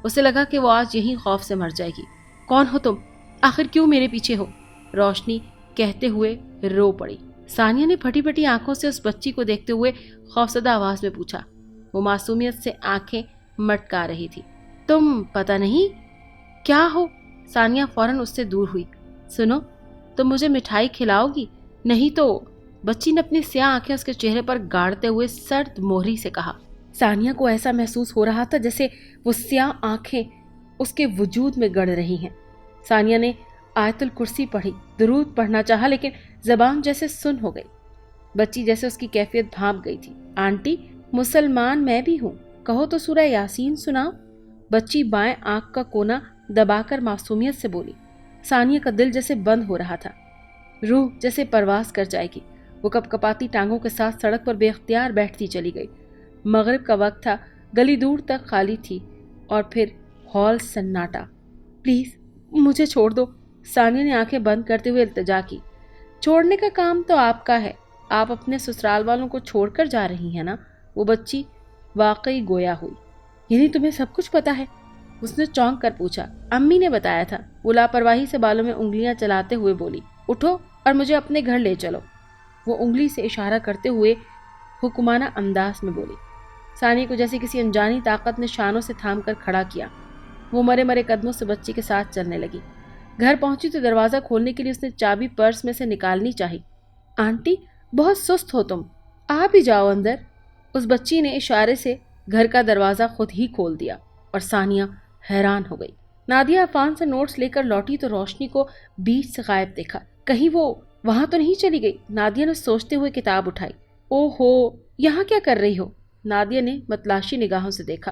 उसे लगा कि वो आज यहीं खौफ से मर जाएगी। कौन हो तुम? आखिर क्यों मेरे पीछे हो? रोशनी कहते हुए रो पड़ी। सानिया ने फटी फटी आंखों से उस बच्ची को देखते हुए खौफजदा आवाज में पूछा। वो मासूमियत से आंखें मटका रही थी। तुम पता नहीं क्या हो? सानिया फौरन उससे दूर हुई। सुनो, तुम मुझे मिठाई खिलाओगी? नहीं तो, बच्ची ने अपनी स्याह आंखें उसके चेहरे पर गाड़ते हुए सर्द मोहरी से कहा। सानिया को ऐसा महसूस हो रहा था जैसे वो स्याह आंखें उसके वजूद में गड़ रही हैं। सानिया ने आयतुल कुर्सी पढ़ी, दुरूद पढ़ना चाहा, लेकिन जबान जैसे सुन हो गई। बच्ची जैसे उसकी कैफियत भांप गई थी। आंटी, मुसलमान मैं भी हूँ, कहो तो सूरह यासीन सुनाओ। बच्ची बाएं आंख का कोना दबाकर मासूमियत से बोली। सानिया का दिल जैसे बंद हो रहा था। रूह जैसे परवास कर जाएगी। वो कपकपाती टांगों के साथ सड़क पर बेख्तियार बैठती चली गई। मगरिब का वक्त था। गली दूर तक खाली थी और फिर हॉल सन्नाटा। प्लीज मुझे छोड़ दो, सानिया ने आंखें बंद करते हुए इल्तिजा की। छोड़ने का काम तो आपका है, आप अपने ससुराल वालों को छोड़कर जा रही हैं ना? वो बच्ची वाकई गोया हुई। यानी तुम्हें सब कुछ पता है? उसने चौंक कर पूछा। अम्मी ने बताया था। वो लापरवाही से बालों में उंगलियां चलाते हुए बोली। उठो और मुझे अपने घर ले चलो। वो उंगली से इशारा करते हुए हुक्माना अंदाज में बोली। सानिया को जैसे किसी अनजानी ताकत ने शानों से थाम कर खड़ा किया। वो मरे मरे कदमों से बच्ची के साथ चलने लगी। घर पहुंची तो दरवाज़ा खोलने के लिए उसने चाबी पर्स में से निकालनी चाहिए। आंटी, बहुत सुस्त हो तुम, आप ही जाओ अंदर। उस बच्ची ने इशारे से घर का दरवाज़ा खुद ही खोल दिया। और सानिया हैरान हो गई। नादिया अफान से नोट्स लेकर लौटी तो रोशनी को बीच से गायब देखा। कहीं वो वहां तो नहीं चली गई? नादिया ने सोचते हुए किताब उठाई। ओहो, यहाँ क्या कर रही हो? नादिया ने मतलाशी निगाहों से देखा।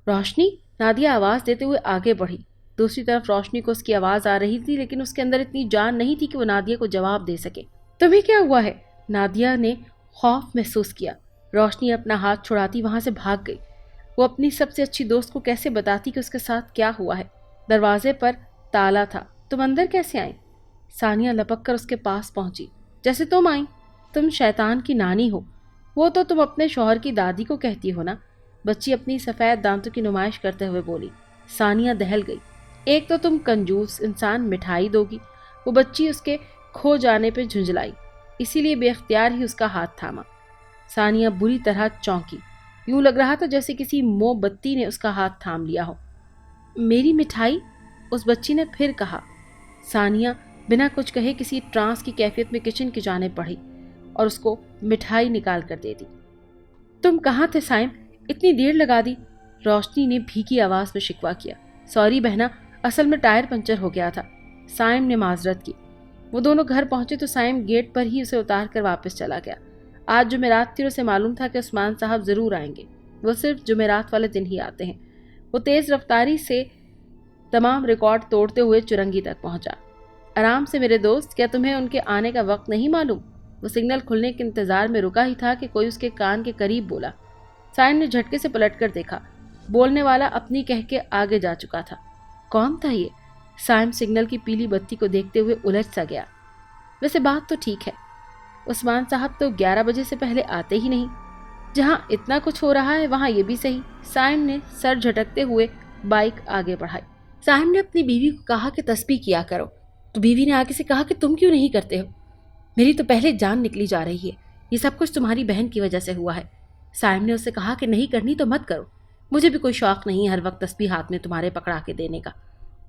रोशनी, नादिया आवाज देते हुए आगे बढ़ी। दूसरी तरफ रोशनी को उसकी आवाज आ रही थी, लेकिन उसके अंदर इतनी जान नहीं थी कि वो नादिया को जवाब दे सके। तुम्हें क्या हुआ है? नादिया ने खौफ महसूस किया। रोशनी अपना हाथ छुड़ाती वहां से भाग गई। वो अपनी सबसे अच्छी दोस्त को कैसे बताती कि उसके साथ क्या हुआ है? दरवाजे पर ताला था। तुम अंदर कैसे आई? सानिया लपक कर उसके पास पहुंची। जैसे तुम आई। तुम शैतान की नानी हो। वो तो तुम अपने शौहर की दादी को कहती हो ना? बच्ची अपनी सफेद दांतों की नुमाइश करते हुए बोली। सानिया दहल गई। एक तो तुम कंजूस इंसान, मिठाई दोगी। वो बच्ची उसके खो जाने पे झुंझलाई, इसीलिए बेख्तियार ही उसका हाथ थामा। सानिया बुरी तरह चौंकी। यूं लग रहा था जैसे किसी मोमबत्ती ने उसका हाथ थाम लिया हो। मेरी मिठाई? उस बच्ची ने फिर कहा। सानिया बिना कुछ कहे किसी ट्रांस की कैफियत में किचन की जाने बढ़ी और उसको मिठाई निकाल कर दे दी। तुम कहाँ थे साइम? इतनी देर लगा दी। रोशनी ने भीगी आवाज में शिकवा किया। सॉरी बहना, असल में टायर पंचर हो गया था। साइम ने माजरत की। वो दोनों घर पहुंचे तो साइम गेट पर ही उसे उतार कर वापस चला गया। आज जुमेरात थी और उसे मालूम था कि उस्मान साहब जरूर आएंगे। वो सिर्फ जुमेरात वाले दिन ही आते हैं। वो तेज रफ्तारी से तमाम रिकॉर्ड तोड़ते हुए चुरंगी तक पहुंचा। आराम से मेरे दोस्त, क्या तुम्हें उनके आने का वक्त नहीं मालूम? वो सिग्नल खुलने के इंतजार में रुका ही था कि कोई उसके कान के करीब बोला। साइम ने झटके से पलट कर देखा। बोलने वाला अपनी कह के आगे जा चुका था। कौन था ये? साइम सिग्नल की पीली बत्ती को देखते हुए उलझ सा गया। वैसे बात तो ठीक है, उस्मान साहब तो 11 बजे से पहले आते ही नहीं। जहां इतना कुछ हो रहा है वहां ये भी सही। साइम ने सर झटकते हुए बाइक आगे बढ़ाई। साइम ने अपनी बीवी को कहा कि तस्बीह किया करो, तो बीवी ने आगे से कहा कि तुम क्यों नहीं करते हो? मेरी तो पहले जान निकली जा रही है। ये सब कुछ तुम्हारी बहन की वजह से हुआ है। साइम ने उससे कहा कि नहीं करनी तो मत करो। मुझे भी कोई शौक नहीं हर वक्त तस्बीह हाथ में तुम्हारे पकड़ा के देने का।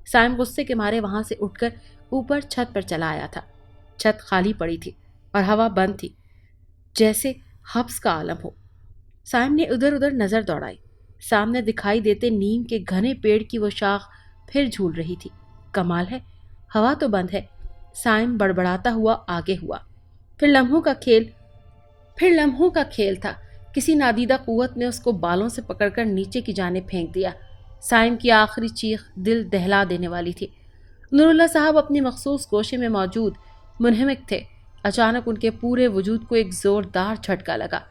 साइम गुस्से के मारे वहां से उठकर ऊपर छत पर चला आया था। छत खाली पड़ी थी और हवा बंद थी, जैसे हब्स का आलम हो। साइम ने उधर उधर नजर दौड़ाई। सामने दिखाई देते नीम के घने पेड़ की वो शाख फिर झूल रही थी। कमाल है, हवा तो बंद है। साइम बड़बड़ाता हुआ आगे हुआ। फिर लम्हों का खेल था। किसी नादीदा कुव्वत ने उसको बालों से पकड़कर नीचे की जाने फेंक दिया। साइम की आखिरी चीख दिल दहला देने वाली थी। नूरुल्लाह साहब अपनी मखसूस गोशे में मौजूद मुनहमिक थे। अचानक उनके पूरे वजूद को एक जोरदार झटका लगा।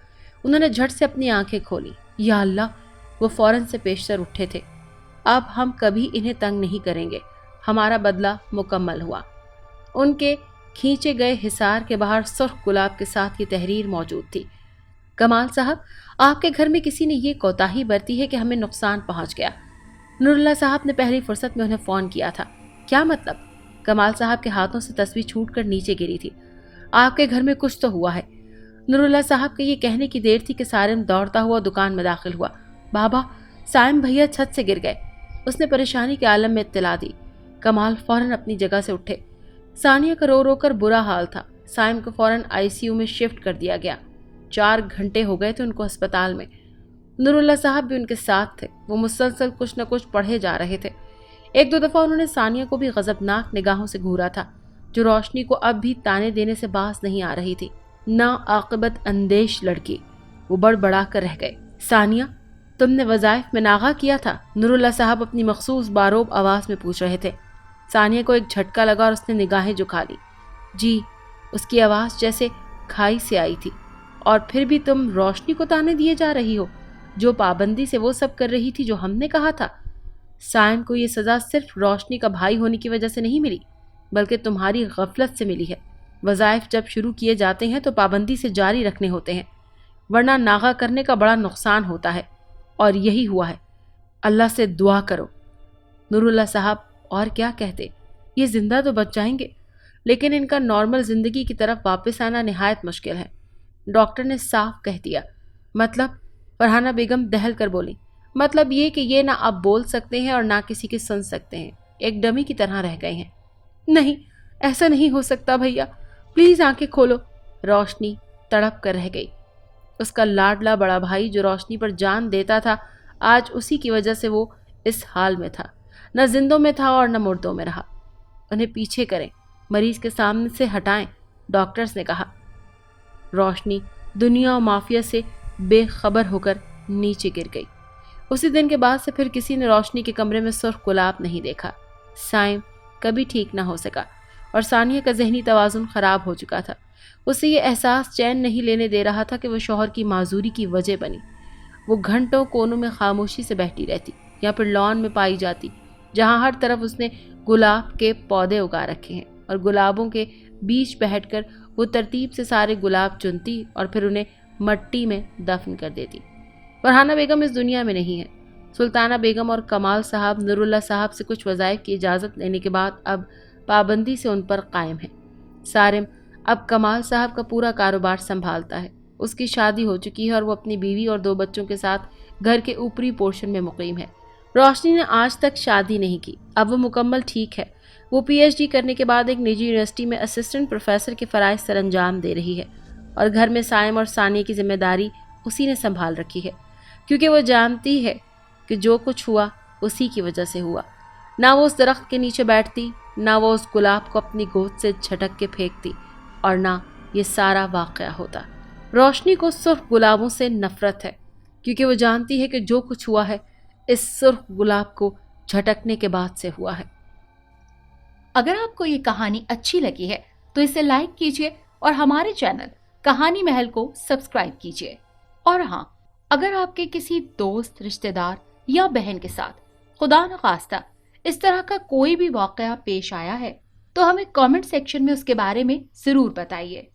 उन्होंने झट से अपनी आंखें खोली। या अल्लाह! वो फौरन से पेशतर उठे थे। अब हम कभी इन्हें तंग नहीं करेंगे। हमारा बदला मुकम्मल हुआ। उनके खींचे गए हिसार के बाहर सुर्ख गुलाब के साथ ये तहरीर मौजूद थी। कमाल साहब, आपके घर में किसी ने ये कोताही बरती है कि हमें नुकसान पहुंच गया। नूरुल्लाह साहब ने पहली फुर्सत में उन्हें फ़ोन किया था। क्या मतलब? कमाल साहब के हाथों से तस्वीर छूटकर नीचे गिरी थी। आपके घर में कुछ तो हुआ है। नूरुल्लाह साहब के ये कहने की देर थी कि सारिम दौड़ता हुआ दुकान में दाखिल हुआ। बाबा, साइम भैया छत से गिर गए। उसने परेशानी के आलम में इत्तला दी। कमाल फौरन अपनी जगह से उठे। सानिया का रो रो कर बुरा हाल था। साइम को फौरन आईसीयू में शिफ्ट कर दिया गया। 4 घंटे हो गए थे उनको अस्पताल में। नूरुल्लाह साहब भी उनके साथ थे। वो मुसलसल कुछ न कुछ पढ़े जा रहे थे। 1-2 दफ़ा उन्होंने सानिया को भी गजबनाक निगाहों से घूरा था, जो रोशनी को अब भी ताने देने से बाज नहीं आ रही थी। ना आक़िबत अंदेश लड़की। वो बड़बड़ा कर रह गए। सानिया, तुमने वज़ाइफ में नागा किया था? नूरुल्लाह साहब अपनी मखसूस बारोब आवाज़ में पूछ रहे थे। सानिया को एक झटका लगा और उसने निगाहें झुका ली। जी, उसकी आवाज़ जैसे खाई से आई थी। और फिर भी तुम रोशनी को ताने दिए जा रही हो, जो पाबंदी से वो सब कर रही थी जो हमने कहा था। साइम को ये सज़ा सिर्फ रोशनी का भाई होने की वजह से नहीं मिली, बल्कि तुम्हारी गफलत से मिली है। वज़ाइफ जब शुरू किए जाते हैं तो पाबंदी से जारी रखने होते हैं, वरना नागा करने का बड़ा नुकसान होता है, और यही हुआ है। अल्लाह से दुआ करो। नूरुल्लाह साहब और क्या कहते, ये जिंदा तो बच जाएंगे, लेकिन इनका नॉर्मल जिंदगी की तरफ वापस आना निहायत मुश्किल है। डॉक्टर ने साफ कह दिया। मतलब? फरहाना बेगम दहल कर बोली। मतलब ये कि ये ना अब बोल सकते हैं और ना किसी की सुन सकते हैं। एक डमी की तरह रह गए हैं। नहीं, ऐसा नहीं हो सकता भैया, प्लीज आंखें खोलो। रोशनी तड़प कर रह गई। उसका लाडला बड़ा भाई जो रोशनी पर जान देता था, आज उसी की वजह से वो इस हाल में था, न जिंदों में था और न मुर्दों में रहा। उन्हें पीछे करें, मरीज के सामने से हटाएं, डॉक्टर्स ने कहा। रोशनी दुनिया और माफिया से बेखबर होकर नीचे गिर गई। उसी दिन के बाद से फिर किसी ने रोशनी के कमरे में सुर्ख गुलाब नहीं देखा। साइम कभी ठीक ना हो सका और सानिया का जहनी तवाजुन खराब हो चुका था। उसे ये एहसास चैन नहीं लेने दे रहा था कि वो शौहर की माजूरी की वजह बनी। वो घंटों कोनों में खामोशी से बैठी रहती या फिर लॉन में पाई जाती, जहाँ हर तरफ उसने गुलाब के पौधे उगा रखे हैं, और गुलाबों के बीच बैठकर वो तरतीब से सारे गुलाब चुनती और फिर उन्हें मट्टी में दफन कर देती। फरहाना बेगम इस दुनिया में नहीं है। सुल्ताना बेगम और कमाल साहब नूरुल्लाह साहब से कुछ वज़ाइफ की इजाज़त लेने के बाद अब पाबंदी से उन पर कायम है। सारिम अब कमाल साहब का पूरा कारोबार संभालता है। उसकी शादी हो चुकी है और वो अपनी बीवी और 2 बच्चों के साथ घर के ऊपरी पोर्शन में मुकीम है। रोशनी ने आज तक शादी नहीं की। अब वो मुकम्मल ठीक है। वो पीएचडी करने के बाद एक निजी यूनिवर्सिटी में असिस्टेंट प्रोफेसर के फ़राइज़ सर अंजाम दे रही है और घर में साइम और सानिया की जिम्मेदारी उसी ने संभाल रखी है, क्योंकि वो जानती है कि जो कुछ हुआ उसी की वजह से हुआ। ना वो उस दरख्त के नीचे बैठती, ना वो उस गुलाब को अपनी गोद से झटक के फेंकती, और ना ये सारा वाक़या होता। रोशनी को सुर्ख गुलाबों से नफरत है, क्योंकि वो जानती है कि जो कुछ हुआ है इस सुर्ख गुलाब को झटकने के बाद से हुआ है। अगर आपको ये कहानी अच्छी लगी है तो इसे लाइक कीजिए और हमारे चैनल कहानी महल को सब्सक्राइब कीजिए। और हाँ, अगर आपके किसी दोस्त, रिश्तेदार या बहन के साथ खुदा न खास्ता इस तरह का कोई भी वाकया पेश आया है तो हमें कमेंट सेक्शन में उसके बारे में जरूर बताइए।